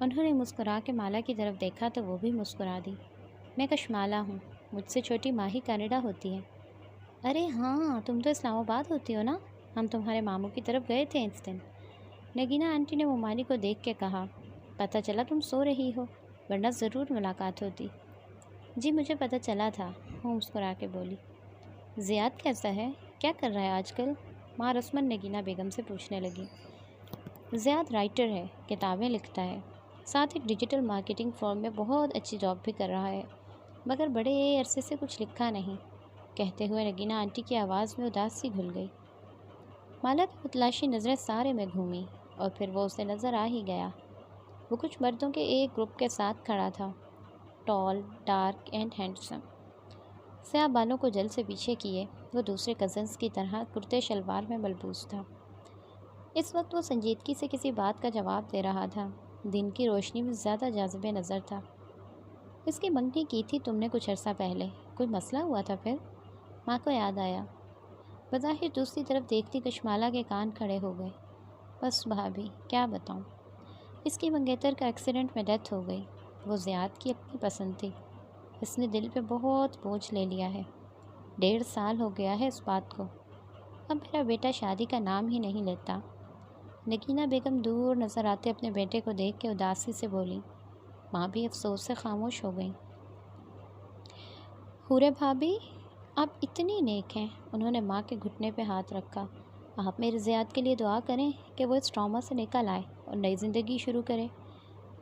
انہوں نے مسکرا کے مالا کی طرف دیکھا تو وہ بھی مسکرا دی۔ میں کشمالہ ہوں، مجھ سے چھوٹی ماہی کینیڈا ہوتی ہے۔ ارے ہاں، تم تو اسلام آباد ہوتی ہو نا، ہم تمہارے ماموں کی طرف گئے تھے اس دن۔ نگینہ آنٹی نے مومانی کو دیکھ کے کہا، پتہ چلا تم سو رہی ہو، ورنہ ضرور ملاقات ہوتی۔ جی مجھے پتہ چلا تھا، وہ مسکرا کے بولی۔ زیاد کیسا ہے، کیا کر رہا ہے آج کل؟ ماں رسمن نگینہ بیگم سے پوچھنے لگی۔ زیاد رائٹر ہے، کتابیں لکھتا ہے، ساتھ ایک ڈیجیٹل مارکیٹنگ فرم میں بہت اچھی جاب بھی کر رہا ہے، مگر بڑے عرصے سے کچھ لکھا نہیں، کہتے ہوئے نگینہ آنٹی کی آواز میں اداس سی گھل گئی۔ مالا کی متلاشی نظریں سارے میں گھومیں اور پھر وہ اسے نظر آ ہی گیا۔ وہ کچھ مردوں کے ایک گروپ کے ساتھ کھڑا تھا، ٹال، ڈارک اینڈ ہینڈسم، سیاہ بالوں کو جل سے پیچھے کیے، وہ دوسرے کزنس کی طرح کرتے شلوار میں ملبوس تھا۔ اس وقت وہ سنجیدگی سے کسی بات کا جواب دے رہا تھا، دن کی روشنی میں زیادہ جاذب نظر تھا۔ اس کی منگنی کی تھی تم نے کچھ عرصہ پہلے، کوئی مسئلہ ہوا تھا پھر؟ ماں کو یاد آیا۔ بظاہر دوسری طرف دیکھتی کشمالہ کے کان کھڑے ہو گئے۔ بس بھابھی کیا بتاؤں، اس کی منگیتر کا ایکسیڈنٹ میں ڈیتھ ہو گئی، وہ زیاد کی اپنی پسند تھی، اس نے دل پہ بہت بوجھ لے لیا ہے۔ 1.5 سال ہو گیا ہے اس بات کو۔ اب میرا بیٹا شادی کا نام ہی نہیں لیتا۔ نگینہ بیگم دور نظر آتے اپنے بیٹے کو دیکھ کے اداسی سے بولی۔ ماں بھی افسوس سے خاموش ہو گئی۔ حورے بھابھی، آپ اتنی نیک ہیں۔ انہوں نے ماں کے گھٹنے پہ ہاتھ رکھا۔ آپ میرے زیاد کے لیے دعا کریں کہ وہ اس ٹراما سے نکل آئے اور نئی زندگی شروع کرے۔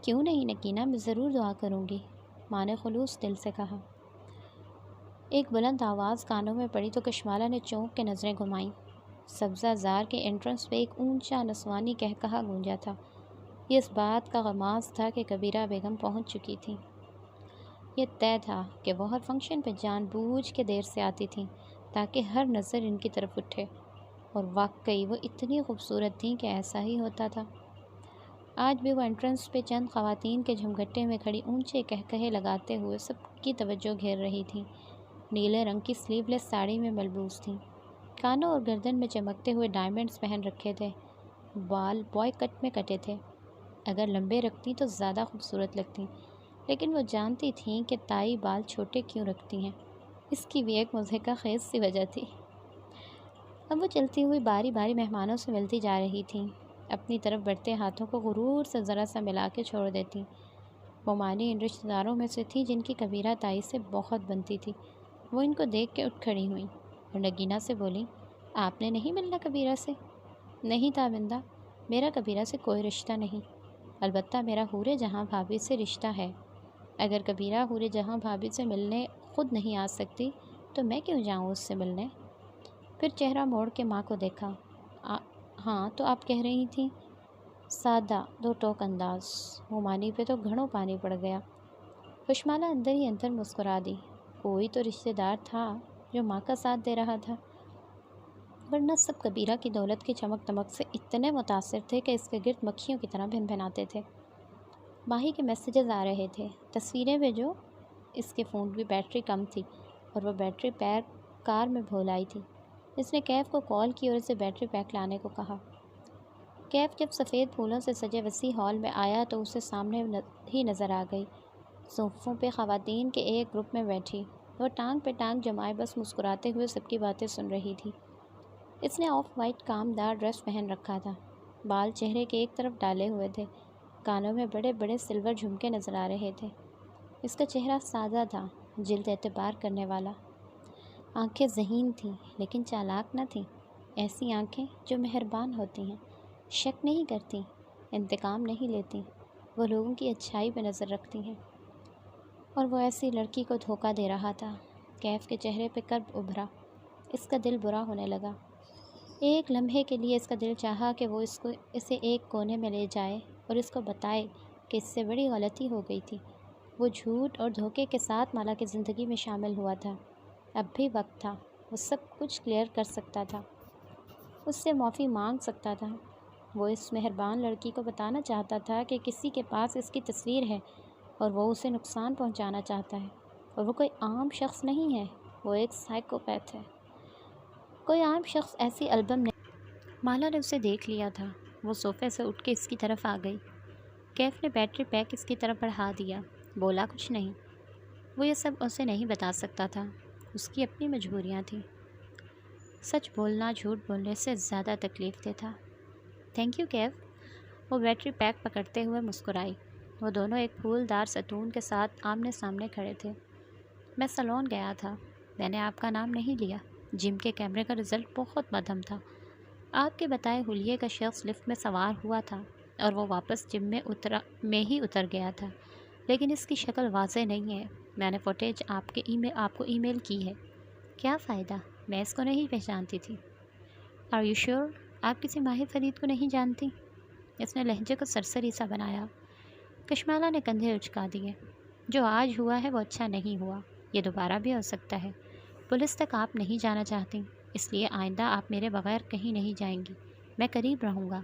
کیوں نہیں نگینہ، میں ضرور دعا کروں گی، ماں نے خلوص دل سے کہا۔ ایک بلند آواز کانوں میں پڑی تو کشمالہ نے چونک کے نظریں گھمائیں۔ سبزہ زار کے انٹرنس پہ ایک اونچا نسوانی قہقہا گونجا تھا۔ یہ اس بات کا غماز تھا کہ کبیرہ بیگم پہنچ چکی تھیں۔ یہ طے تھا کہ وہ ہر فنکشن پہ جان بوجھ کے دیر سے آتی تھیں تاکہ ہر نظر ان کی طرف اٹھے، اور واقعی وہ اتنی خوبصورت تھیں کہ ایسا ہی ہوتا تھا۔ آج بھی وہ انٹرنس پہ چند خواتین کے جھمگٹے میں کھڑی اونچے قہقہے لگاتے ہوئے سب کی توجہ گھیر رہی تھیں۔ نیلے رنگ کی سلیو لیس ساڑی میں ملبوس تھیں، کانوں اور گردن میں چمکتے ہوئے ڈائمنڈز پہن رکھے تھے، بال بوائے کٹ میں کٹے تھے۔ اگر لمبے رکھتی تو زیادہ خوبصورت لگتیں، لیکن وہ جانتی تھیں کہ تائی بال چھوٹے کیوں رکھتی ہیں۔ اس کی بھی ایک مضحکہ خیز سی وجہ تھی۔ اب وہ چلتی ہوئی باری باری مہمانوں سے ملتی جا رہی تھیں، اپنی طرف بڑھتے ہاتھوں کو غرور سے ذرا سا ملا کے چھوڑ دیتی۔ وہ مانی ان رشتہ داروں میں سے تھی جن کی کبیرہ تائی سے بہت بنتی تھی۔ وہ ان کو دیکھ کے اٹھ کھڑی ہوئیں اور نگینہ سے بولی، آپ نے نہیں ملنا کبیرہ سے؟ نہیں تابندہ، میرا کبیرہ سے کوئی رشتہ نہیں، البتہ میرا حورے جہاں بھابھی سے رشتہ ہے۔ اگر کبیرہ حورے جہاں بھابھی سے ملنے خود نہیں آ سکتی تو میں کیوں جاؤں اس سے ملنے؟ پھر چہرہ موڑ کے ماں کو دیکھا۔ ہاں تو آپ کہہ رہی تھیں؟ سادہ دو ٹوک انداز۔ مومانی پہ تو گھڑوں پانی پڑ گیا۔ کشمالہ اندر ہی اندر مسکرا دی۔ کوئی تو رشتہ دار تھا جو ماں کا ساتھ دے رہا تھا، ورنہ سب کبیرہ کی دولت کی چمک دمک سے اتنے متاثر تھے کہ اس کے گرد مکھیوں کی طرح بھن بھناتے تھے۔ ماہی کے میسیجز آ رہے تھے، تصویریں بھیجو۔ اس کے فون کی بیٹری کم تھی اور وہ بیٹری پیک کار میں بھول آئی تھی۔ اس نے کیف کو کال کی اور اسے بیٹری پیک لانے کو کہا۔ کیف جب سفید پھولوں سے سجے وسیع ہال میں آیا تو اسے سامنے ہی نظر آ گئی، صوفوں پہ خواتین کے ایک گروپ میں بیٹھی۔ وہ ٹانگ پہ ٹانگ جمائے بس مسکراتے ہوئے سب کی باتیں سن رہی تھی۔ اس نے آف وائٹ کام دار ڈریس پہن رکھا تھا، بال چہرے کے ایک طرف ڈالے ہوئے تھے، کانوں میں بڑے بڑے سلور جھمکے نظر آ رہے تھے۔ اس کا چہرہ سادہ تھا، جلد اعتبار کرنے والا۔ آنکھیں ذہین تھیں لیکن چالاک نہ تھیں، ایسی آنکھیں جو مہربان ہوتی ہیں، شک نہیں کرتی، انتقام نہیں لیتی، وہ لوگوں کی اچھائی پہ نظر رکھتی ہیں۔ اور وہ ایسی لڑکی کو دھوکہ دے رہا تھا۔ کیف کے چہرے پہ کرب ابھرا، اس کا دل برا ہونے لگا۔ ایک لمحے کے لیے اس کا دل چاہا کہ وہ اسے ایک کونے میں لے جائے اور اس کو بتائے کہ اس سے بڑی غلطی ہو گئی تھی۔ وہ جھوٹ اور دھوکے کے ساتھ مالا کی زندگی میں شامل ہوا تھا۔ اب بھی وقت تھا، وہ سب کچھ کلیئر کر سکتا تھا، اس سے معافی مانگ سکتا تھا۔ وہ اس مہربان لڑکی کو بتانا چاہتا تھا کہ کسی کے پاس اس کی تصویر ہے اور وہ اسے نقصان پہنچانا چاہتا ہے، اور وہ کوئی عام شخص نہیں ہے، وہ ایک سائیکوپیتھ ہے۔ کوئی عام شخص ایسی البم نہیں۔ مالا نے اسے دیکھ لیا تھا۔ وہ صوفے سے اٹھ کے اس کی طرف آ گئی۔ کیف نے بیٹری پیک اس کی طرف بڑھا دیا، بولا کچھ نہیں۔ وہ یہ سب اسے نہیں بتا سکتا تھا، اس کی اپنی مجبوریاں تھیں۔ سچ بولنا جھوٹ بولنے سے زیادہ تکلیف دہ تھا۔ تھینک یو کیف، وہ بیٹری پیک پکڑتے ہوئے مسکرائی۔ وہ دونوں ایک پھولدار ستون کے ساتھ آمنے سامنے کھڑے تھے۔ میں سیلون گیا تھا، میں نے آپ کا نام نہیں لیا۔ جم کے کیمرے کا رزلٹ بہت مدھم تھا۔ آپ کے بتائے حلیے کا شخص لفٹ میں سوار ہوا تھا اور وہ واپس جم میں ہی اتر گیا تھا، لیکن اس کی شکل واضح نہیں ہے۔ میں نے فوٹیج آپ کو ای میل کی ہے۔ کیا فائدہ، میں اس کو نہیں پہچانتی تھی۔ آر یو شیور، آپ کسی ماہر فرید کو نہیں جانتی؟ اس نے لہجے کو سرسری سا بنایا۔ کشمالہ نے کندھے اچکا دیے۔ جو آج ہوا ہے وہ اچھا نہیں ہوا، یہ دوبارہ بھی ہو سکتا ہے۔ پولیس تک آپ نہیں جانا چاہتی، اس لیے آئندہ آپ میرے بغیر کہیں نہیں جائیں گی، میں قریب رہوں گا۔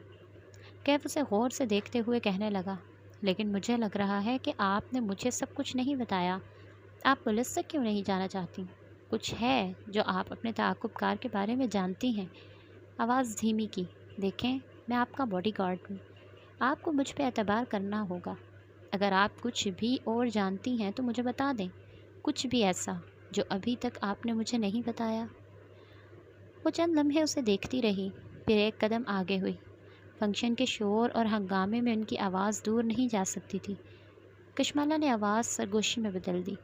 کیف اسے غور سے دیکھتے ہوئے کہنے لگا، لیکن مجھے لگ رہا ہے کہ آپ نے مجھے سب کچھ نہیں بتایا۔ آپ پولیس تک کیوں نہیں جانا چاہتی؟ کچھ ہے جو آپ اپنے تعاقب کار کے بارے میں جانتی ہیں؟ آواز دھیمی کی۔ دیکھیں، میں آپ کا باڈی گارڈ ہوں، آپ کو مجھ پہ اعتبار کرنا ہوگا۔ اگر آپ کچھ بھی اور جانتی ہیں تو مجھے بتا دیں، کچھ بھی ایسا جو ابھی تک آپ نے مجھے نہیں بتایا؟ وہ چند لمحے اسے دیکھتی رہی، پھر ایک قدم آگے ہوئی۔ فنکشن کے شور اور ہنگامے میں ان کی آواز دور نہیں جا سکتی تھی۔ کشمالہ نے آواز سرگوشی میں بدل دی۔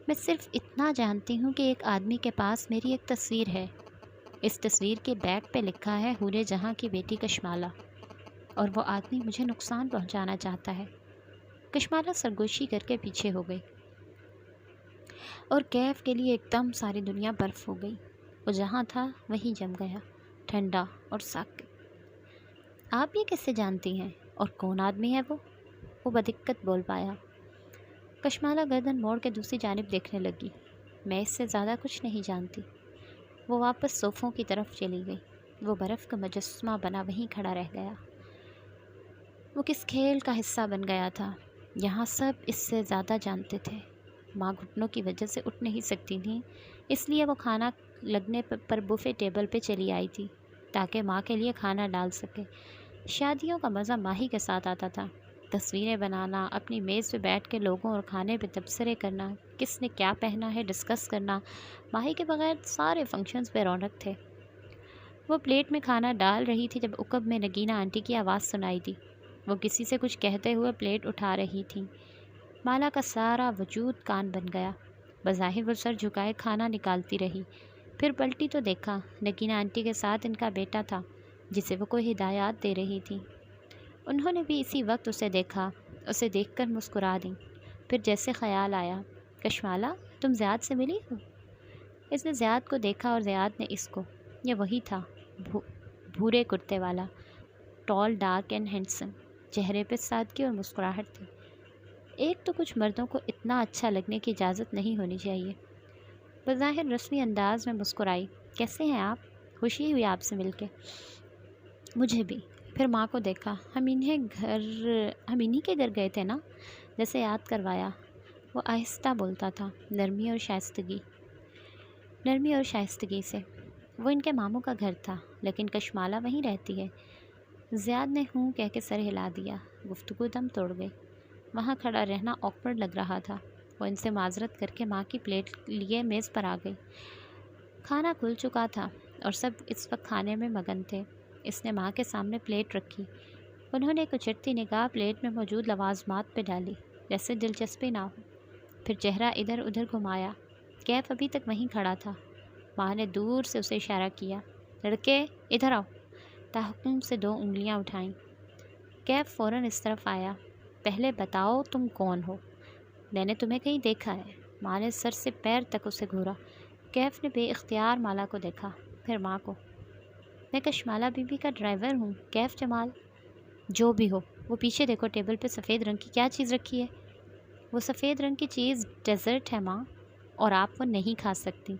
میں صرف اتنا جانتی ہوں کہ ایک آدمی کے پاس میری ایک تصویر ہے۔ اس تصویر کے بیک پہ لکھا ہے حور جہاں کی بیٹی کشمالہ، اور وہ آدمی مجھے نقصان پہنچانا چاہتا ہے۔ کشمالہ سرگوشی کر کے پیچھے ہو گئی، اور کیف کے لیے ایک دم ساری دنیا برف ہو گئی۔ وہ جہاں تھا وہیں جم گیا، ٹھنڈا اور ساکت۔ آپ یہ کیسے جانتی ہیں؟ اور کون آدمی ہے وہ بدقت بول پایا۔ کشمالہ گردن موڑ کے دوسری جانب دیکھنے لگی۔ میں اس سے زیادہ کچھ نہیں جانتی۔ وہ واپس صوفوں کی طرف چلی گئی۔ وہ برف کا مجسمہ بنا وہیں کھڑا رہ گیا۔ وہ کس کھیل کا حصہ بن گیا تھا؟ یہاں سب اس سے زیادہ جانتے تھے۔ ماں گھٹنوں کی وجہ سے اٹھ نہیں سکتی تھیں، اس لیے وہ کھانا لگنے پر بوفے ٹیبل پہ چلی آئی تھی تاکہ ماں کے لیے کھانا ڈال سکے۔ شادیوں کا مزہ ماہی کے ساتھ آتا تھا۔ تصویریں بنانا، اپنی میز پہ بیٹھ کے لوگوں اور کھانے پہ تبصرے کرنا، کس نے کیا پہنا ہے ڈسکس کرنا، ماہی کے بغیر سارے فنکشنز پہ رونق تھے۔ وہ پلیٹ میں کھانا ڈال رہی تھی جب عقب میں نگینہ آنٹی کی آواز سنائی دی۔ وہ کسی سے کچھ کہتے ہوئے پلیٹ اٹھا رہی تھیں۔ مالا کا سارا وجود کان بن گیا۔ بظاہر وہ سر جھکائے کھانا نکالتی رہی، پھر پلٹی تو دیکھا نگینہ آنٹی کے ساتھ ان کا بیٹا تھا جسے وہ کوئی ہدایات دے رہی تھی۔ انہوں نے بھی اسی وقت اسے دیکھا، اسے دیکھ کر مسکرا دیں۔ پھر جیسے خیال آیا، کشمالہ تم زیاد سے ملی ہو؟ اس نے زیاد کو دیکھا اور زیاد نے اس کو۔ یہ وہی تھا، بھورے کرتے والا، ٹال، ڈارک اینڈ ہینڈسم، چہرے پہ سادگی اور مسکراہٹ تھی۔ ایک تو کچھ مردوں کو اتنا اچھا لگنے کی اجازت نہیں ہونی چاہیے۔ بظاہر رسمی انداز میں مسکرائی۔ کیسے ہیں آپ؟ خوشی ہوئی آپ سے مل کے۔ مجھے بھی۔ پھر ماں کو دیکھا۔ ہم انہی کے گھر گئے تھے نا؟ جیسے یاد کروایا۔ وہ آہستہ بولتا تھا، نرمی اور شائستگی سے۔ وہ ان کے ماموں کا گھر تھا، لیکن کشمالہ وہیں رہتی ہے۔ زیاد نے ہوں کہہ کے سر ہلا دیا۔ گفتگو دم توڑ گئی۔ وہاں کھڑا رہنا آکورڈ لگ رہا تھا۔ وہ ان سے معذرت کر کے ماں کی پلیٹ لیے میز پر آ گئی۔ کھانا کھل چکا تھا اور سب اس وقت کھانے میں مگن تھے۔ اس نے ماں کے سامنے پلیٹ رکھی۔ انہوں نے ایک اچھڑتی نگاہ پلیٹ میں موجود لوازمات پہ ڈالی، جیسے دلچسپی نہ ہو۔ پھر چہرہ ادھر ادھر گھمایا۔ کیف ابھی تک وہیں کھڑا تھا۔ ماں نے دور سے اسے اشارہ کیا، لڑکے ادھر آؤ۔ تحکم سے 2 انگلیاں اٹھائیں۔ کیف فوراً اس طرف آیا۔ پہلے بتاؤ تم کون ہو؟ میں نے تمہیں کہیں دیکھا ہے۔ ماں نے سر سے پیر تک اسے گھورا۔ کیف نے بے اختیار مالا کو دیکھا، پھر ماں کو۔ میں کشمالہ بی بی کا ڈرائیور ہوں، کیف جمال۔ جو بھی ہو، وہ پیچھے دیکھو، ٹیبل پہ سفید رنگ کی کیا چیز رکھی ہے؟ وہ سفید رنگ کی چیز ڈیزرٹ ہے ماں، اور آپ وہ نہیں کھا سکتی،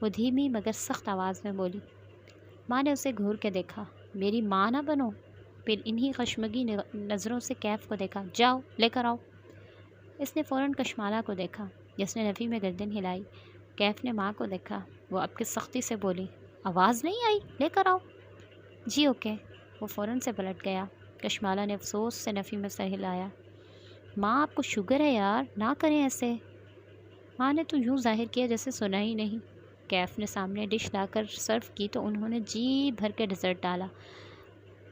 وہ دھیمی مگر سخت آواز میں بولی۔ ماں نے اسے گھور کے دیکھا۔ میری ماں نہ بنو۔ پھر انہی خشمگی نظروں سے کیف کو دیکھا۔ جاؤ لے کر آؤ۔ اس نے فوراً کشمالہ کو دیکھا، جس نے نفی میں گردن ہلائی۔ کیف نے ماں کو دیکھا۔ وہ اب کی سختی سے بولی، آواز نہیں آئی؟ لے کر آؤ۔ جی اوکے۔ وہ فوراً سے پلٹ گیا۔ کشمالہ نے افسوس سے نفی میں سر ہلایا۔ ماں آپ کو شوگر ہے یار، نہ کریں ایسے۔ ماں نے تو یوں ظاہر کیا جیسے سنا ہی نہیں۔ کیف نے سامنے ڈش لا کر سرو کی تو انہوں نے جی بھر کے ڈیزرٹ ڈالا۔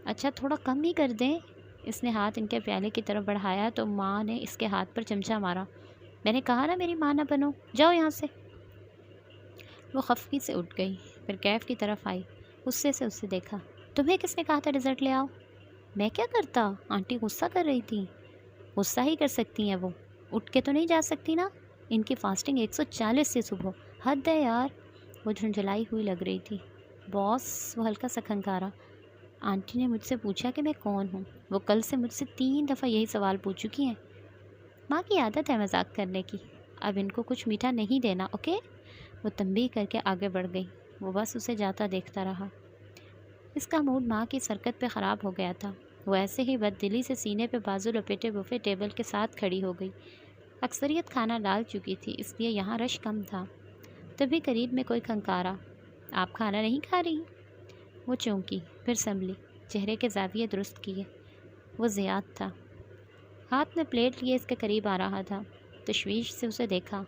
اچھا تھوڑا کم ہی کر دیں۔ اس نے ہاتھ ان کے پیالے کی طرف بڑھایا تو ماں نے اس کے ہاتھ پر چمچہ مارا۔ میں نے کہا نا میری ماں نہ بنو، جاؤ یہاں سے۔ وہ خفگی سے اٹھ گئی، پھر کیف کی طرف آئی، غصے سے اسے دیکھا۔ تمہیں کس نے کہا تھا ڈیزرٹ لے آؤ؟ میں کیا کرتا؟ آنٹی غصہ کر رہی تھی۔ غصہ ہی کر سکتی ہیں وہ، اٹھ کے تو نہیں جا سکتی نا۔ ان کی فاسٹنگ 140 سے صبح، حد ہے یار۔ وہ جھنجھلائی ہوئی لگ رہی تھی۔ باس، وہ ہلکا سا کھنکارا۔ آنٹی نے مجھ سے پوچھا کہ میں کون ہوں۔ وہ کل سے مجھ سے 3 دفعہ یہی سوال پوچھ چکی ہیں۔ ماں کی عادت ہے مذاق کرنے کی، اب ان کو کچھ میٹھا نہیں دینا، اوکے؟ وہ تنبیہ کر کے آگے بڑھ گئی۔ وہ بس اسے جاتا دیکھتا رہا۔ اس کا موڈ ماں کی سرکت پہ خراب ہو گیا تھا۔ وہ ایسے ہی بد دلی سے سینے پہ بازو لپیٹے بوفے ٹیبل کے ساتھ کھڑی ہو گئی۔ اکثریت کھانا ڈال چکی تھی، اس لیے یہاں رش کم تھا۔ تبھی قریب میں کوئی کھنکارا، آپ کھانا نہیں کھا رہی؟ وہ چونکی، پھر سنبھلی، چہرے کے زاویے درست کیے۔ وہ زیاد تھا، ہاتھ میں پلیٹ لیے اس کے قریب آ رہا تھا۔ تشویش سے اسے دیکھا۔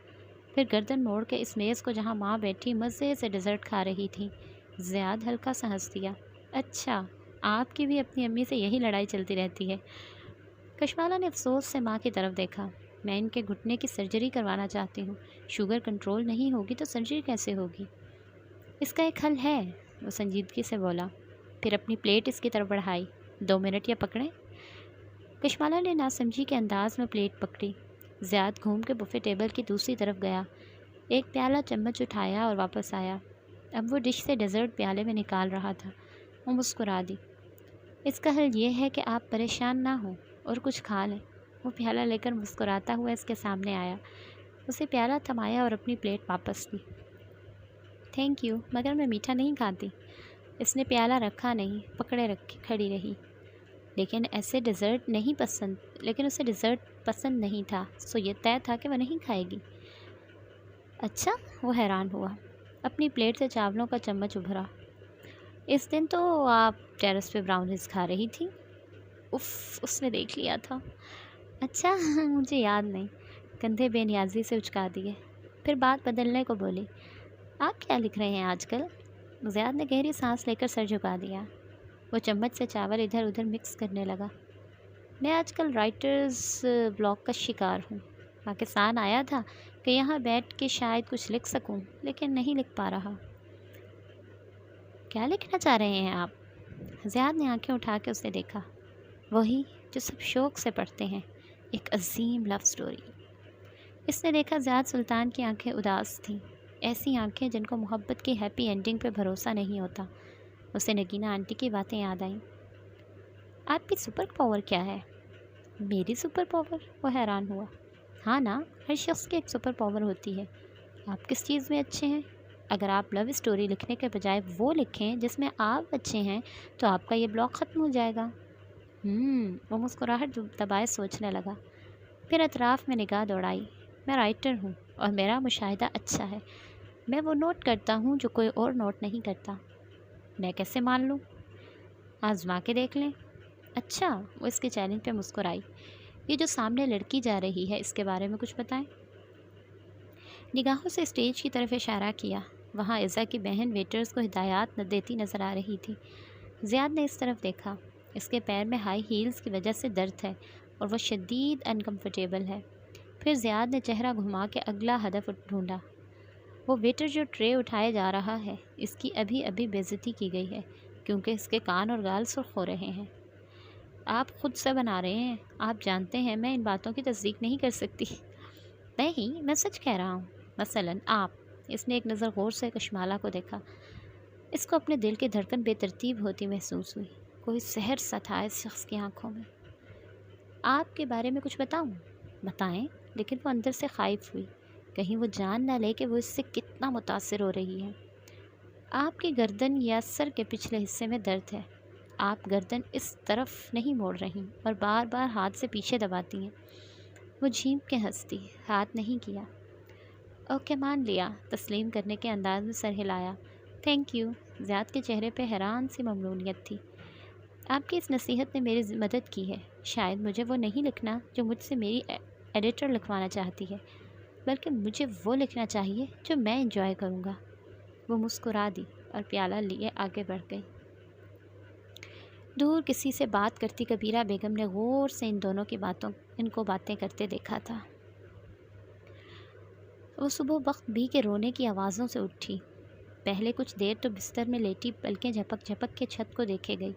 پھر گردن موڑ کے اس میز کو جہاں ماں بیٹھی مزے سے ڈیزرٹ کھا رہی تھی. زیاد ہلکا سا ہنس دیا. اچھا، آپ کی بھی اپنی امی سے یہی لڑائی چلتی رہتی ہے. کشمالہ نے افسوس سے ماں کی طرف دیکھا. میں ان کے گھٹنے کی سرجری کروانا چاہتی ہوں. شوگر کنٹرول نہیں ہوگی تو سرجری کیسے ہوگی؟ اس کا ایک حل ہے، وہ سنجیدگی سے بولا. پھر اپنی پلیٹ اس کی طرف بڑھائی. 2 منٹ یا پکڑیں؟ کشمالہ نے ناسمجھی کے انداز میں پلیٹ پکڑی. زیاد گھوم کے بفے ٹیبل کی دوسری طرف گیا. ایک پیالہ چمچ اٹھایا اور واپس آیا. اب وہ ڈش سے ڈیزرٹ پیالے میں نکال رہا تھا. وہ مسکرا دی. اس کا حل یہ ہے کہ آپ پریشان نہ ہوں اور کچھ کھا لیں. وہ پیالہ لے کر مسکراتا ہوا اس کے سامنے آیا. اسے پیالہ تھمایا اور اپنی پلیٹ واپس لی. تھینک یو، مگر میں میٹھا نہیں کھاتی. اس نے پیالہ رکھا نہیں، پکڑے رکھی کھڑی رہی. لیکن اسے ڈیزرٹ پسند نہیں تھا، سو یہ طے تھا کہ وہ نہیں کھائے گی. اچھا، وہ حیران ہوا. اپنی پلیٹ سے چاولوں کا چمچ ابھرا. اس دن تو آپ ٹیرس پہ براؤنیز کھا رہی تھی. اف، اس نے دیکھ لیا تھا. اچھا مجھے یاد نہیں. کندھے بے نیازی سے اچکا دیے. پھر بات بدلنے کو بولی. آپ کیا لکھ رہے ہیں آج کل؟ زیاد نے گہری سانس لے کر سر جھکا دیا. وہ چمچ سے چاول ادھر ادھر مکس کرنے لگا. میں آج کل رائٹرز بلاک کا شکار ہوں. پاکستان آیا تھا کہ یہاں بیٹھ کے شاید کچھ لکھ سکوں، لیکن نہیں لکھ پا رہا. کیا لکھنا چاہ رہے ہیں آپ؟ زیاد نے آنکھیں اٹھا کے اسے دیکھا. وہی جو سب شوق سے پڑھتے ہیں، ایک عظیم لو سٹوری. اس نے دیکھا زیاد سلطان کی آنکھیں اداس تھیں، ایسی آنکھیں جن کو محبت کی ہیپی اینڈنگ پہ بھروسہ نہیں ہوتا. اسے نگینہ آنٹی کی باتیں یاد آئیں. آپ کی سپر پاور کیا ہے؟ میری سپر پاور؟ وہ حیران ہوا. ہاں نا، ہر شخص کی ایک سپر پاور ہوتی ہے. آپ کس چیز میں اچھے ہیں؟ اگر آپ لو اسٹوری لکھنے کے بجائے وہ لکھیں جس میں آپ اچھے ہیں تو آپ کا یہ بلاک ختم ہو جائے گا. وہ مسکراہٹ دبائے سوچنے لگا. پھر اطراف میں نگاہ دوڑائی. میں رائٹر ہوں اور میرا مشاہدہ اچھا ہے. میں وہ نوٹ کرتا ہوں جو کوئی اور نوٹ نہیں کرتا. میں کیسے مان لوں؟ آزما کے دیکھ لیں. اچھا، وہ اس کے چیلنج پہ مسکرائی. یہ جو سامنے لڑکی جا رہی ہے اس کے بارے میں کچھ بتائیں. نگاہوں سے اسٹیج کی طرف اشارہ کیا. وہاں عزا کی بہن ویٹرز کو ہدایات نہ دیتی نظر آ رہی تھی. زیاد نے اس طرف دیکھا. اس کے پیر میں ہائی ہیلز کی وجہ سے درد ہے اور وہ شدید انکمفرٹیبل ہے. پھر زیاد نے چہرہ گھما کے اگلا ہدف ڈھونڈا. وہ ویٹر جو ٹرے اٹھائے جا رہا ہے، اس کی ابھی ابھی بے عزتی کی گئی ہے کیونکہ اس کے کان اور گال سرخ ہو رہے ہیں. آپ خود سے بنا رہے ہیں. آپ جانتے ہیں میں ان باتوں کی تصدیق نہیں کر سکتی. نہیں، میں سچ کہہ رہا ہوں. مثلاً آپ. اس نے ایک نظر غور سے کشمالہ کو دیکھا. اس کو اپنے دل کی دھڑکن بے ترتیب ہوتی محسوس ہوئی. کوئی سحر سا تھا اس شخص کی آنکھوں میں. آپ کے بارے میں کچھ بتاؤں؟ بتائیں. لیکن وہ اندر سے خائف ہوئی. کہیں وہ جان نہ لے کہ وہ اس سے کتنا متاثر ہو رہی ہے. آپ کی گردن یا سر کے پچھلے حصے میں درد ہے. آپ گردن اس طرف نہیں موڑ رہی اور بار بار ہاتھ سے پیچھے دباتی ہیں. وہ جھینک کے ہنستی. ہاتھ نہیں کیا. اوکے، مان لیا. تسلیم کرنے کے انداز میں سر ہلایا. Thank you. زیاد کے چہرے پہ حیران سی ممنونیت تھی. آپ کی اس نصیحت نے میری مدد کی ہے. شاید مجھے وہ نہیں لکھنا جو مجھ سے میری ایڈیٹر لکھوانا چاہتی ہے، بلکہ مجھے وہ لکھنا چاہیے جو میں انجوائے کروں گا. وہ مسکرا دی اور پیالہ لیے آگے بڑھ گئی. دور کسی سے بات کرتی کبیرہ بیگم نے غور سے ان کو باتیں کرتے دیکھا تھا. وہ صبح وقت بھی کے رونے کی آوازوں سے اٹھی. پہلے کچھ دیر تو بستر میں لیٹی پلکیں جھپک جھپک کے چھت کو دیکھے گئی.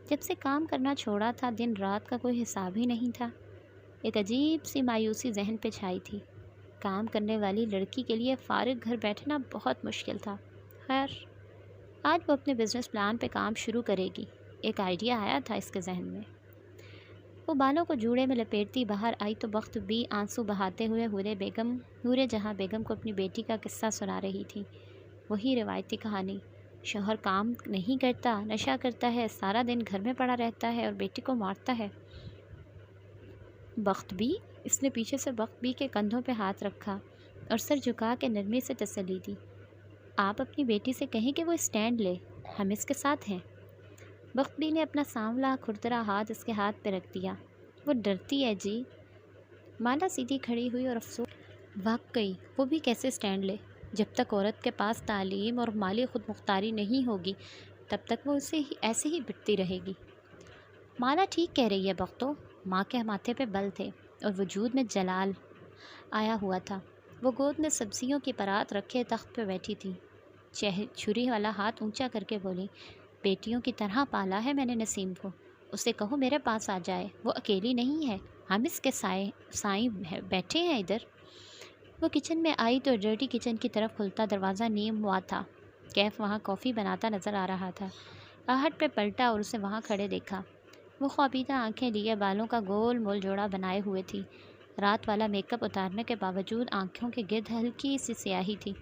جب سے کام کرنا چھوڑا تھا دن رات کا کوئی حساب ہی نہیں تھا. ایک عجیب سی مایوسی ذہن پہ چھائی تھی. کام کرنے والی لڑکی کے لیے فارغ گھر بیٹھنا بہت مشکل تھا. خیر، آج وہ اپنے بزنس پلان پہ کام شروع کرے گی. ایک آئیڈیا آیا تھا اس کے ذہن میں. وہ بالوں کو جوڑے میں لپیٹتی باہر آئی تو وقت بھی آنسو بہاتے ہوئے نورِ جہاں بیگم کو اپنی بیٹی کا قصہ سنا رہی تھی. وہی روایتی کہانی. شوہر کام نہیں کرتا، نشہ کرتا ہے، سارا دن گھر میں پڑا رہتا ہے اور بیٹی کو مارتا ہے. بخت بھی؟ اس نے پیچھے سے بخت بھی کے کندھوں پہ ہاتھ رکھا اور سر جھکا کے نرمی سے تسلی دی. آپ اپنی بیٹی سے کہیں کہ وہ اسٹینڈ لے، ہم اس کے ساتھ ہیں. بخت بھی نے اپنا سانولا کھردرا ہاتھ اس کے ہاتھ پہ رکھ دیا. وہ ڈرتی ہے جی. مالا سیدھی کھڑی ہوئی اور واقعی وہ بھی کیسے سٹینڈ لے؟ جب تک عورت کے پاس تعلیم اور مالی خود مختاری نہیں ہوگی تب تک وہ اسے ایسے ہی بٹتی رہے گی۔ مالا ٹھیک کہہ رہی ہے بختو۔ ماں کے ماتھے پہ بل تھے اور وجود میں جلال آیا ہوا تھا۔ وہ گود میں سبزیوں کی پرات رکھے تخت پہ بیٹھی تھی، چھری والا ہاتھ اونچا کر کے بولی، بیٹیوں کی طرح پالا ہے میں نے نسیم کو، اسے کہو میرے پاس آ جائے، وہ اکیلی نہیں ہے، ہم اس کے سائیں بیٹھے ہیں ادھر۔ وہ کچن میں آئی تو ڈرٹی کچن کی طرف کھلتا دروازہ نیم ہوا تھا۔ کیف وہاں کافی بناتا نظر آ رہا تھا۔ آہٹ پہ پلٹا اور اسے وہاں کھڑے دیکھا۔ وہ خوابیدہ آنکھیں لیے بالوں کا گول مول جوڑا بنائے ہوئے تھی۔ رات والا میک اپ اتارنے کے باوجود آنکھوں کے گرد ہلکی سی سیاہی تھی۔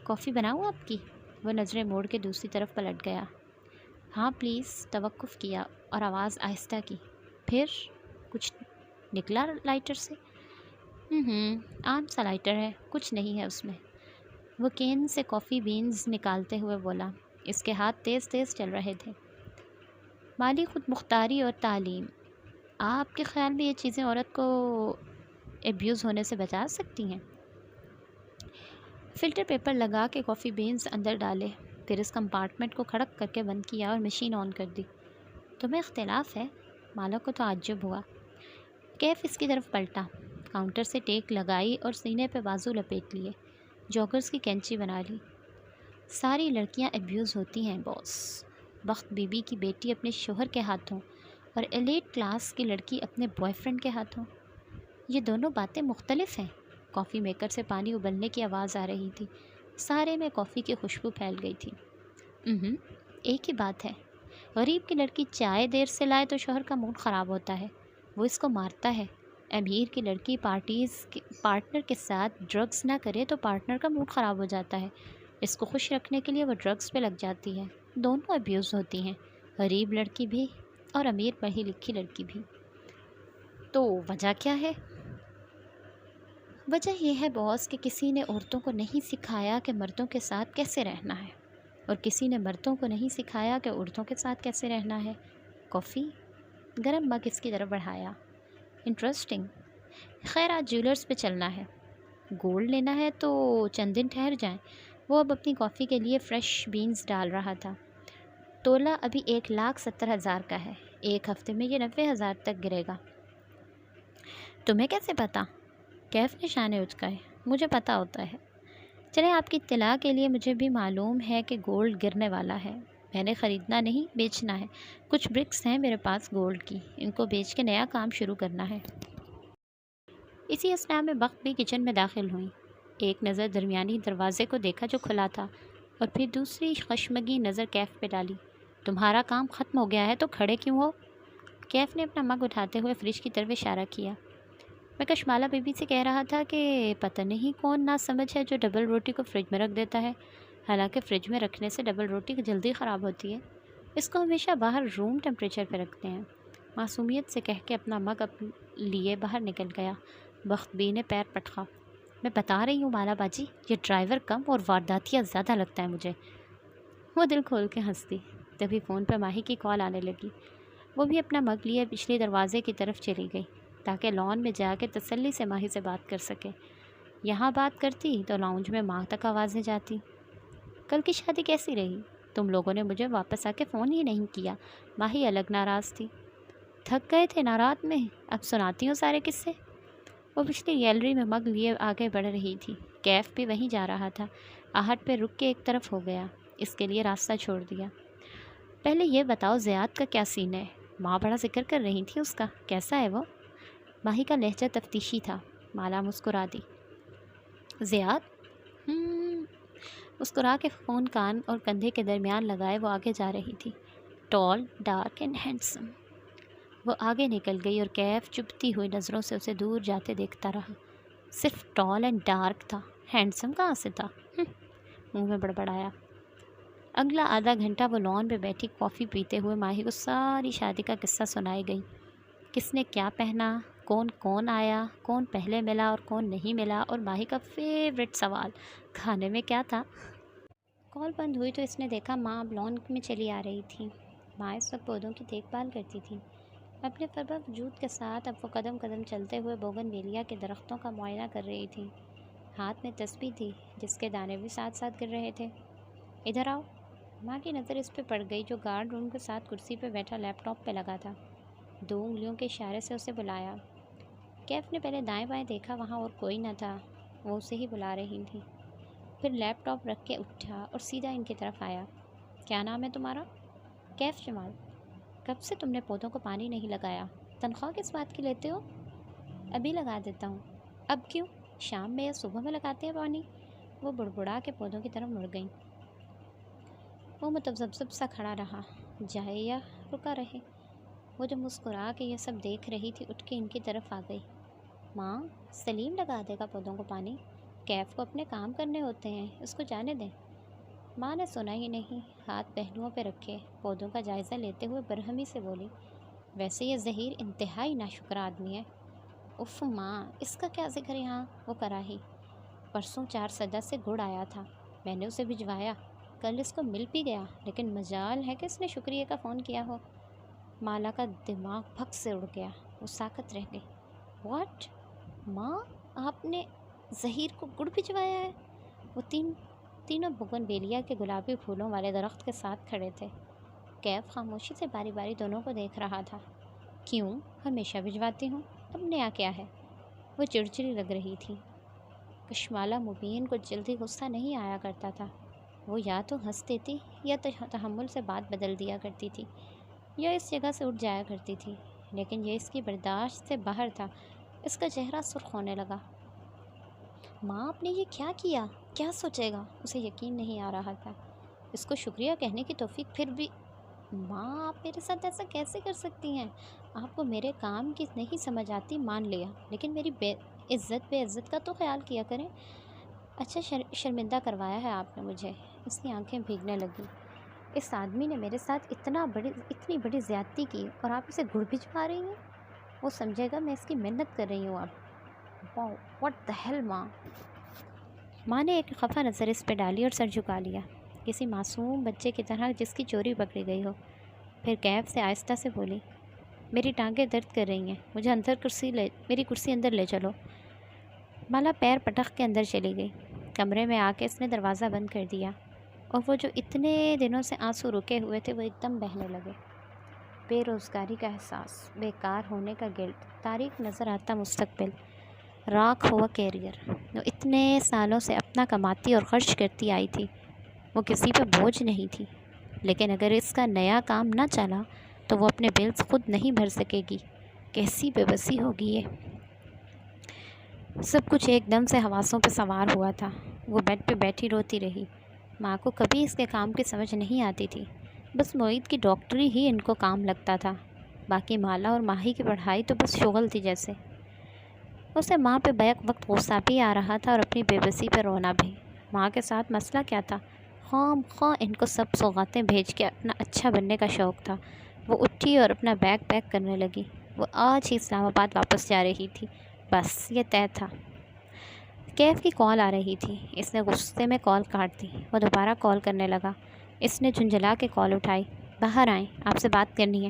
کافی بناؤں آپ کی؟ وہ نظریں موڑ کے دوسری طرف پلٹ گیا۔ ہاں پلیز، توقف کیا اور آواز آہستہ کی، پھر کچھ نکلا لائٹر سے؟ عام سا لائٹر ہے، کچھ نہیں ہے اس میں۔ وہ کین سے کافی بینز نکالتے ہوئے بولا۔ اس کے ہاتھ تیز تیز چل رہے تھے۔ مالی خود مختاری اور تعلیم، آپ کے خیال میں یہ چیزیں عورت کو ایبیوز ہونے سے بچا سکتی ہیں؟ فلٹر پیپر لگا کے کافی بینز اندر ڈالے، پھر اس کمپارٹمنٹ کو کھڑک کر کے بند کیا اور مشین آن کر دی۔ تمہیں اختلاف ہے؟ مالا کو تو تعجب ہوا۔ کیف اس کی طرف پلٹا، کاؤنٹر سے ٹیک لگائی اور سینے پہ بازو لپیٹ لیے، جوگرز کی کینچی بنا لی۔ ساری لڑکیاں ایبیوز ہوتی ہیں باس۔ بخت بی بی کی بیٹی اپنے شوہر کے ہاتھوں اور ایلیٹ کلاس کی لڑکی اپنے بوائے فرینڈ کے ہاتھوں، یہ دونوں باتیں مختلف ہیں۔ کافی میکر سے پانی ابلنے کی آواز آ رہی تھی، سارے میں کافی کی خوشبو پھیل گئی تھی۔ ایک ہی بات ہے، غریب کی لڑکی چائے دیر سے لائے تو شوہر کا موڈ خراب ہوتا ہے، وہ اس کو مارتا ہے۔ امیر کی لڑکی پارٹنر کے ساتھ ڈرگز نہ کرے تو پارٹنر کا موڈ خراب ہو جاتا ہے، اس کو خوش رکھنے کے لیے وہ ڈرگز پہ لگ جاتی ہے۔ دونوں ابیوز ہوتی ہیں، غریب لڑکی بھی اور امیر پڑھی لکھی لڑکی بھی۔ تو وجہ کیا ہے؟ وجہ یہ ہے باس کہ کسی نے عورتوں کو نہیں سکھایا کہ مردوں کے ساتھ کیسے رہنا ہے، اور کسی نے مردوں کو نہیں سکھایا کہ عورتوں کے ساتھ کیسے رہنا ہے۔ کافی گرم مگ اس کی طرف بڑھایا۔ انٹرسٹنگ۔ خیر آج جیولرز پہ چلنا ہے، گولڈ لینا ہے تو چند دن ٹھہر جائیں۔ وہ اب اپنی کافی کے لیے فریش بینز ڈال رہا تھا۔ تولہ ابھی 1,70,000 کا ہے، ایک ہفتے میں یہ 90,000 تک گرے گا۔ تمہیں کیسے پتا؟ کیف نے شانے اچکائے۔ مجھے پتا ہوتا ہے۔ چلے آپ کی اطلاع کے لیے مجھے بھی معلوم ہے کہ گولڈ گرنے والا ہے، میں نے خریدنا نہیں بیچنا ہے۔ کچھ برکس ہیں میرے پاس گولڈ کی، ان کو بیچ کے نیا کام شروع کرنا ہے۔ اسی اثناء میں بخت بھی کچن میں داخل ہوئیں۔ ایک نظر درمیانی دروازے کو دیکھا جو کھلا تھا، اور پھر دوسری خشمگی نظر کیف پہ ڈالی۔ تمہارا کام ختم ہو گیا ہے تو کھڑے کیوں ہو؟ کیف نے اپنا مگ اٹھاتے ہوئے فریج کی طرف اشارہ کیا۔ میں کشمالہ بی بی سے کہہ رہا تھا کہ پتہ نہیں کون نا سمجھ ہے جو ڈبل روٹی کو فریج میں رکھ دیتا ہے، حالانکہ فریج میں رکھنے سے ڈبل روٹی جلدی خراب ہوتی ہے، اس کو ہمیشہ باہر روم ٹیمپریچر پہ رکھتے ہیں۔ معصومیت سے کہہ کے اپنا مگ لیے باہر نکل گیا۔ بخت بی نے پیر پٹکا۔ میں بتا رہی ہوں مالا باجی، یہ ڈرائیور کم اور وارداتیہ زیادہ لگتا ہے مجھے۔ وہ دل کھول کے ہنس دی۔ تبھی فون پہ ماہی کی کال آنے لگی۔ وہ بھی اپنا مگ لیے پچھلے دروازے کی طرف چلی گئی تاکہ لان میں جا کے تسلی سے ماہی سے بات کر سکے۔ یہاں بات کرتی تو لاؤنج میں ماں تک آوازیں جاتی۔ کل کی شادی کیسی رہی؟ تم لوگوں نے مجھے واپس آ کے فون ہی نہیں کیا۔ ماہی الگ ناراض تھی۔ تھک گئے تھے نا رات میں، اب سناتی ہوں سارے قصے۔ وہ پچھلی گیلری میں مگ لیے آگے بڑھ رہی تھی۔ کیف بھی وہیں جا رہا تھا۔ آہٹ پہ رک کے ایک طرف ہو گیا، اس کے لیے راستہ چھوڑ دیا۔ پہلے یہ بتاؤ زیاد کا کیا سین ہے؟ ماں بڑا ذکر کر رہی تھی اس کا، کیسا ہے وہ؟ ماہی کا لہجہ تفتیشی تھا۔ مالا مسکرا دی۔ زیاد؟ مسکرا کے فون کان اور کندھے کے درمیان لگائے وہ آگے جا رہی تھی۔ ٹال، ڈارک اینڈ ہینڈسم۔ وہ آگے نکل گئی اور کیف چبھتی ہوئی نظروں سے اسے دور جاتے دیکھتا رہا۔ صرف ٹال اینڈ ڈارک تھا، ہینڈسم کہاں سے تھا؟ منہ میں بڑبڑایا۔ اگلا آدھا گھنٹہ وہ لان پہ بیٹھی کافی پیتے ہوئے ماہی کو ساری شادی کا قصہ سنائی گئی۔ کس نے کیا پہنا، کون کون آیا، کون پہلے ملا اور کون نہیں ملا، اور ماہی کا فیوریٹ سوال، کھانے میں کیا تھا؟ کال بند ہوئی تو اس نے دیکھا ماں اب لان میں چلی آ رہی تھی۔ ماں اس وقت پودوں کی دیکھ بھال کرتی تھی۔ اپنے فربہ وجود کے ساتھ اب وہ قدم قدم چلتے ہوئے بوگن ویلیا کے درختوں کا معائنہ کر رہی تھی۔ ہاتھ میں تسبیح تھی جس کے دانے بھی ساتھ ساتھ گر رہے تھے۔ ادھر آؤ۔ ماں کی نظر اس پہ پڑ گئی جو گارڈ روم کے ساتھ کرسی پہ بیٹھا لیپ ٹاپ پہ لگا تھا۔ 2 انگلیوں کے اشارے سے اسے بلایا۔ کیف نے پہلے دائیں بائیں دیکھا، وہاں اور کوئی نہ تھا، وہ اسے ہی بلا رہی تھی۔ پھر لیپ ٹاپ رکھ کے اٹھا اور سیدھا ان کی طرف آیا۔ کیا نام ہے تمہارا؟ کیف جمال۔ کب سے تم نے پودوں کو پانی نہیں لگایا؟ تنخواہ کس بات کی لیتے ہو؟ ابھی لگا دیتا ہوں۔ اب کیوں؟ شام میں یا صبح میں لگاتے ہیں پانی؟ وہ بڑبڑا کے پودوں کی طرف مڑ گئیں۔ وہ متذبذب سا کھڑا رہا، جائے یا رکا رہے۔ وہ جو مسکرا کے یہ سب دیکھ رہی تھی اٹھ کے ان کی طرف آ گئی۔ ماں، سلیم لگا دے گا پودوں کو پانی، کیف کو اپنے کام کرنے ہوتے ہیں، اس کو جانے دیں۔ ماں نے سنا ہی نہیں، ہاتھ پہلوؤں پہ رکھے پودوں کا جائزہ لیتے ہوئے برہمی سے بولی، ویسے یہ ظہیر انتہائی ناشکر آدمی ہے۔ اف ماں، اس کا کیا ذکر یہاں؟ وہ کراہی۔ پرسوں 4 صدہ سے گڑ آیا تھا، میں نے اسے بھجوایا، کل اس کو مل بھی گیا، لیکن مجال ہے کہ اس نے شکریہ کا فون کیا ہو۔ مالا کا دماغ پھک سے اڑ گیا، وہ ساکت رہ گئی۔ واٹ؟ ماں، آپ نے ظہیر کو گڑ بھجوایا ہے؟ وہ تینوں بوگن ویلیا کے گلابی پھولوں والے درخت کے ساتھ کھڑے تھے۔ کیف خاموشی سے باری باری دونوں کو دیکھ رہا تھا۔ کیوں؟ ہمیشہ بھجواتی ہوں، اب نیا کیا ہے؟ وہ چڑچڑی لگ رہی تھی۔ کشمالہ مبین کو جلدی غصہ نہیں آیا کرتا تھا، وہ یا تو ہنس دیتی یا تحمل سے بات بدل دیا کرتی تھی، یا اس جگہ سے اٹھ جایا کرتی تھی، لیکن یہ اس کی برداشت سے باہر تھا۔ اس کا چہرہ سرخ ہونے لگا۔ ماں، آپ نے یہ کیا کیا؟ کیا سوچے گا؟ اسے یقین نہیں آ رہا تھا۔ اس کو شکریہ کہنے کی توفیق پھر بھی۔ ماں، آپ میرے ساتھ ایسا کیسے کر سکتی ہیں؟ آپ کو میرے کام کی نہیں سمجھ آتی، مان لیا، لیکن میری بے عزت کا تو خیال کیا کریں۔ اچھا، شرمندہ کروایا ہے آپ نے مجھے۔ اس کی آنکھیں بھیگنے لگیں۔ اس آدمی نے میرے ساتھ اتنی بڑی زیادتی کی اور آپ اسے گڑ بھجوا رہی ہیں؟ وہ سمجھے گا میں اس کی محنت کر رہی ہوں اب۔ واٹ دی ہیل ماں؟ ماں نے ایک خفا نظر اس پہ ڈالی اور سر جھکا لیا، کسی معصوم بچے کی طرح جس کی چوری پکڑی گئی ہو۔ پھر کیف سے آہستہ سے بولی، میری ٹانگیں درد کر رہی ہیں، مجھے میری کرسی اندر لے چلو۔ مالا پیر پٹخ کے اندر چلی گئی۔ کمرے میں آ کے اس نے دروازہ بند کر دیا، اور وہ جو اتنے دنوں سے آنسو رکے ہوئے تھے وہ ایک دم بہنے لگے۔ بے روزگاری کا احساس، بیکار ہونے کا گلٹ، تاریک نظر آتا مستقبل، راکھ ہوا کیریئر۔ وہ اتنے سالوں سے اپنا کماتی اور خرچ کرتی آئی تھی، وہ کسی پہ بوجھ نہیں تھی، لیکن اگر اس کا نیا کام نہ چلا تو وہ اپنے بلز خود نہیں بھر سکے گی۔ کیسی بے بسی ہوگی یہ۔ سب کچھ ایک دم سے حواسوں پہ سوار ہوا تھا۔ وہ بیڈ پہ بیٹھی روتی رہی۔ ماں کو کبھی اس کے کام کی سمجھ نہیں آتی تھی، بس معید کی ڈاکٹری ہی ان کو کام لگتا تھا، باقی مالا اور ماہی کی پڑھائی تو بس شغل تھی جیسے۔ اسے ماں پہ بیک وقت غصہ بھی آ رہا تھا اور اپنی بے بسی پہ رونا بھی۔ ماں کے ساتھ مسئلہ کیا تھا؟ خواہ ان کو سب سوغاتیں بھیج کے اپنا اچھا بننے کا شوق تھا۔ وہ اٹھی اور اپنا بیگ پیک کرنے لگی۔ وہ آج ہی اسلام آباد واپس جا رہی تھی، بس یہ طے تھا۔ کیف کی کال آ رہی تھی، اس نے غصے میں کال کاٹ دی۔ وہ دوبارہ کال کرنے لگا۔ اس نے جھنجھلا کے کال اٹھائی۔ باہر آئیں، آپ سے بات کرنی ہے۔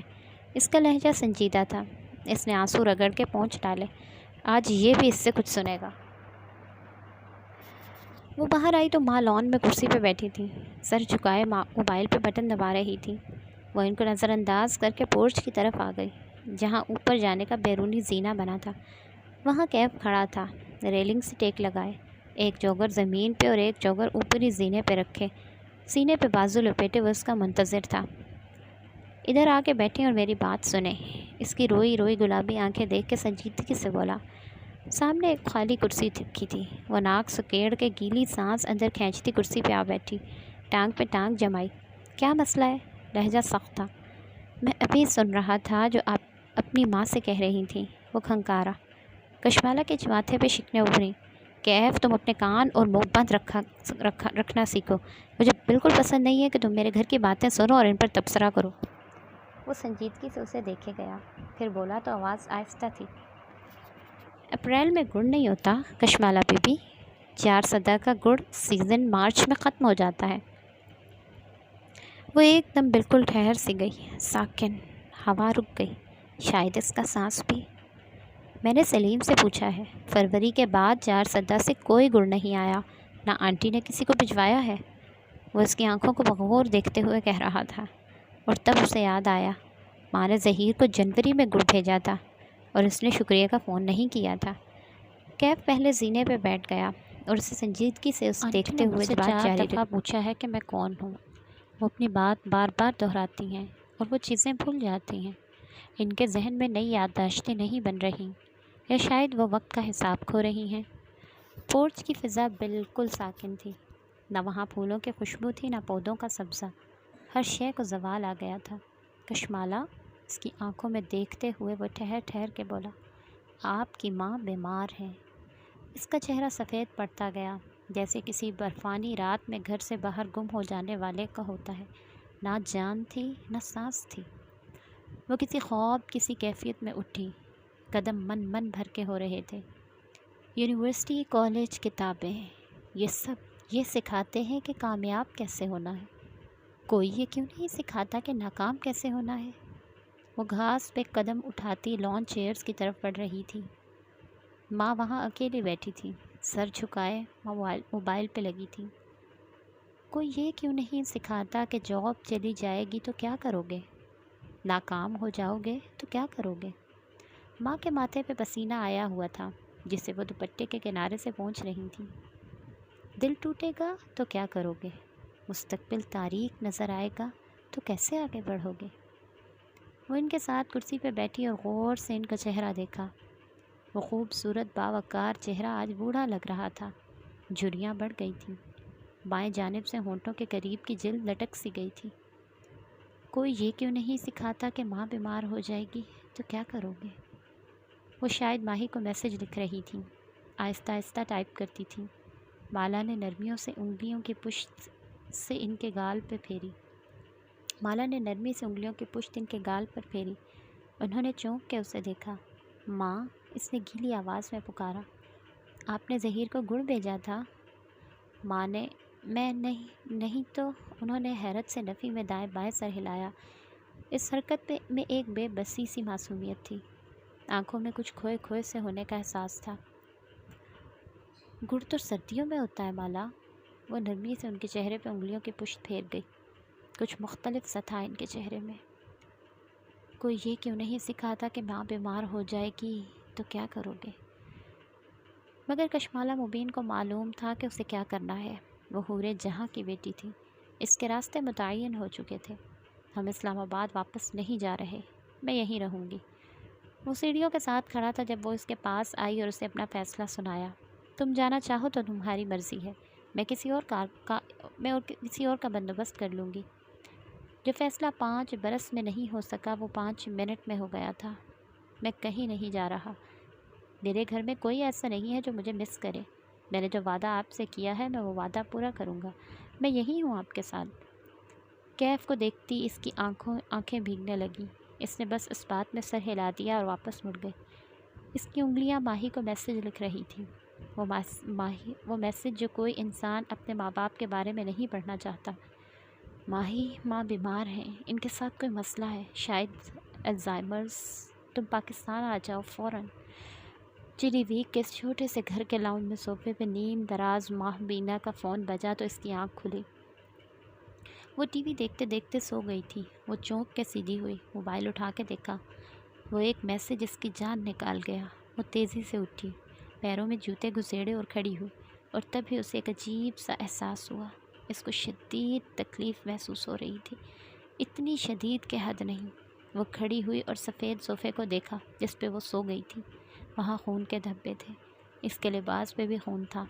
اس کا لہجہ سنجیدہ تھا۔ اس نے آنسو رگڑ کے پونچھ ڈالے۔ آج یہ بھی اس سے کچھ سنے گا۔ وہ باہر آئی تو ماں لان میں کرسی پہ بیٹھی تھی، سر جھکائے موبائل پہ بٹن دبا رہی تھی۔ وہ ان کو نظر انداز کر کے پورچ کی طرف آ گئی، جہاں اوپر جانے کا بیرونی زینہ بنا تھا۔ وہاں کیف کھڑا تھا، ریلنگ سے ٹیک لگائے، ایک جوگر زمین پہ اور ایک جوگر اوپری زینے پہ رکھے، سینے پہ بازو لپیٹے وہ اس کا منتظر تھا۔ ادھر آ کے بیٹھیں اور میری بات سنیں، اس کی روئی روئی گلابی آنکھیں دیکھ کے سنجیدگی سے بولا۔ سامنے ایک خالی کرسی رکھی تھی، وہ ناک سکیڑ کے گیلی سانس اندر کھینچتی کرسی پہ آ بیٹھی، ٹانگ پہ ٹانگ جمائی۔ کیا مسئلہ ہے؟ لہجہ سخت تھا۔ میں ابھی سن رہا تھا جو آپ اپنی ماں سے کہہ رہی تھیں، وہ کھنکارا۔ کشمالہ کے ماتھے پہ شکنیں ابھریں۔ کیف، تم اپنے کان اور منہ بند رکھنا سیکھو، مجھے بالکل پسند نہیں ہے کہ تم میرے گھر کی باتیں سنو اور ان پر تبصرہ کرو۔ وہ سنجیدگی سے اسے دیکھے گیا، پھر بولا تو آواز آہستہ تھی۔ اپریل میں گڑ نہیں ہوتا کشمالہ بی بی، 4 صدہ کا گڑ سیزن مارچ میں ختم ہو جاتا ہے۔ وہ ایک دم بالکل ٹھہر سی گئی، ساکن، ہوا رک گئی۔ شاید اس کا سانس بھی۔ میں نے سلیم سے پوچھا ہے، فروری کے بعد 4 سدہ سے کوئی گڑ نہیں آیا، نہ آنٹی نے کسی کو بھجوایا ہے۔ وہ اس کی آنکھوں کو بغور دیکھتے ہوئے کہہ رہا تھا، اور تب اسے یاد آیا ماں نے ظہیر کو جنوری میں گڑ بھیجا تھا اور اس نے شکریہ کا فون نہیں کیا تھا۔ کیف پہلے زینے پہ بیٹھ گیا اور اسے سنجیدگی سے اسے دیکھتے ہوئے بات جاری رکھی۔ پوچھا ہے کہ میں کون ہوں۔ وہ اپنی بات بار بار دہراتی ہیں اور وہ چیزیں بھول جاتی ہیں۔ ان کے ذہن میں نئی یادداشتیں نہیں بن رہی، یا شاید وہ وقت کا حساب کھو رہی ہیں۔ پورچ کی فضا بالکل ساکن تھی، نہ وہاں پھولوں کی خوشبو تھی، نہ پودوں کا سبزہ۔ ہر شے کو زوال آ گیا تھا۔ کشمالہ، اس کی آنکھوں میں دیکھتے ہوئے وہ ٹھہر ٹھہر کے بولا، آپ کی ماں بیمار ہے۔ اس کا چہرہ سفید پڑتا گیا، جیسے کسی برفانی رات میں گھر سے باہر گم ہو جانے والے کا ہوتا ہے۔ نہ جان تھی، نہ سانس تھی۔ وہ کسی خواب، کسی کیفیت میں اٹھی۔ قدم من من بھر کے ہو رہے تھے۔ یونیورسٹی، کالج، کتابیں، یہ سب یہ سکھاتے ہیں کہ کامیاب کیسے ہونا ہے۔ کوئی یہ کیوں نہیں سکھاتا کہ ناکام کیسے ہونا ہے؟ وہ گھاس پہ قدم اٹھاتی لان چیئرز کی طرف بڑھ رہی تھی۔ ماں وہاں اکیلی بیٹھی تھی، سر جھکائے موبائل پہ لگی تھی۔ کوئی یہ کیوں نہیں سکھاتا کہ جاب چلی جائے گی تو کیا کرو گے؟ ناکام ہو جاؤ گے تو کیا کرو گے؟ ماں کے ماتھے پہ پسینہ آیا ہوا تھا، جسے وہ دوپٹے کے کنارے سے پونچھ رہی تھی۔ دل ٹوٹے گا تو کیا کرو گے؟ مستقبل تاریک نظر آئے گا تو کیسے آگے بڑھو گے؟ وہ ان کے ساتھ کرسی پہ بیٹھی اور غور سے ان کا چہرہ دیکھا۔ وہ خوبصورت باوقار چہرہ آج بوڑھا لگ رہا تھا۔ جھریاں بڑھ گئی تھیں، بائیں جانب سے ہونٹوں کے قریب کی جلد لٹک سی گئی تھی۔ کوئی یہ کیوں نہیں سکھاتا کہ ماں بیمار ہو جائے گی تو کیا کرو گے؟ وہ شاید ماہی کو میسج لکھ رہی تھیں، آہستہ آہستہ ٹائپ کرتی تھیں۔ مالا نے نرمیوں سے انگلیوں کی پشت سے ان کے گال پہ پھیری۔ مالا نے نرمی سے انگلیوں کی پشت ان کے گال پر پھیری۔ انہوں نے چونک کے اسے دیکھا۔ ماں، اس نے گیلی آواز میں پکارا، آپ نے ظہیر کو گڑ بھیجا تھا؟ ماں نے، میں نہیں تو۔ انہوں نے حیرت سے نفی میں دائیں بائیں سر ہلایا۔ اس حرکت میں ایک بے بسی سی معصومیت تھی۔ آنکھوں میں کچھ کھوئے کھوئے سے ہونے کا احساس تھا۔ گڑ تو سردیوں میں ہوتا ہے مالا۔ وہ نرمی سے ان کے چہرے پہ انگلیوں کی پشت پھیر گئی۔ کچھ مختلف سا تھا ان کے چہرے میں۔ کوئی یہ کیوں نہیں سکھاتا کہ ماں بیمار ہو جائے گی تو کیا کرو گے؟ مگر کشمالہ مبین کو معلوم تھا کہ اسے کیا کرنا ہے۔ وہ حورِ جہاں کی بیٹی تھی، اس کے راستے متعین ہو چکے تھے۔ ہم اسلام آباد واپس نہیں جا رہے، میں یہیں رہوں گی۔ وہ سیڑھیوں کے ساتھ کھڑا تھا جب وہ اس کے پاس آئی اور اسے اپنا فیصلہ سنایا۔ تم جانا چاہو تو تمہاری مرضی ہے، میں کسی اور کا بندوبست کر لوں گی۔ جو فیصلہ 5 برس میں نہیں ہو سکا وہ 5 منٹ میں ہو گیا تھا۔ میں کہیں نہیں جا رہا۔ میرے گھر میں کوئی ایسا نہیں ہے جو مجھے مس کرے۔ میں نے جو وعدہ آپ سے کیا ہے میں وہ وعدہ پورا کروں گا۔ میں یہی ہوں آپ کے ساتھ۔ کیف کو دیکھتی اس کی آنکھیں بھیگنے لگیں۔ اس نے بس اس بات میں سر ہلا دیا اور واپس مڑ گئی۔ اس کی انگلیاں ماہی کو میسج لکھ رہی تھیں، وہ میسج جو کوئی انسان اپنے ماں باپ کے بارے میں نہیں پڑھنا چاہتا۔ ماہی، ماں بیمار ہیں، ان کے ساتھ کوئی مسئلہ ہے، شاید الزائمرز۔ تم پاکستان آ جاؤ فوراً۔ چلی ویک کے اس چھوٹے سے گھر کے لاؤنج میں صوفے پہ نیم دراز ماہ بینا کا فون بجا تو اس کی آنکھ کھلی۔ وہ ٹی وی دیکھتے دیکھتے سو گئی تھی۔ وہ چونک کے سیدھی ہوئی، موبائل اٹھا کے دیکھا۔ وہ ایک میسج اس کی جان نکال گیا۔ وہ تیزی سے اٹھی، پیروں میں جوتے گھسیڑے اور کھڑی ہوئی، اور تبھی اسے ایک عجیب سا احساس ہوا۔ اس کو شدید تکلیف محسوس ہو رہی تھی، اتنی شدید کہ حد نہیں۔ وہ کھڑی ہوئی اور سفید صوفے کو دیکھا جس پہ وہ سو گئی تھی۔ وہاں خون کے دھبے تھے، اس کے لباس پہ بھی خون تھا۔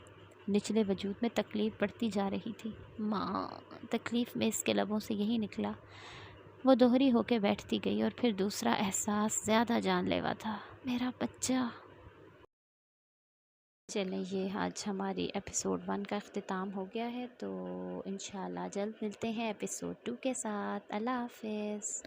نچلے وجود میں تکلیف بڑھتی جا رہی تھی۔ ماں، تکلیف میں اس کے لبوں سے یہی نکلا۔ وہ دوہری ہو کے بیٹھتی گئی اور پھر دوسرا احساس زیادہ جان لیوا تھا، میرا بچہ۔ چلیں، یہ آج ہماری ایپیسوڈ 1 کا اختتام ہو گیا ہے، تو انشاءاللہ جلد ملتے ہیں ایپیسوڈ 2 کے ساتھ۔ اللہ حافظ۔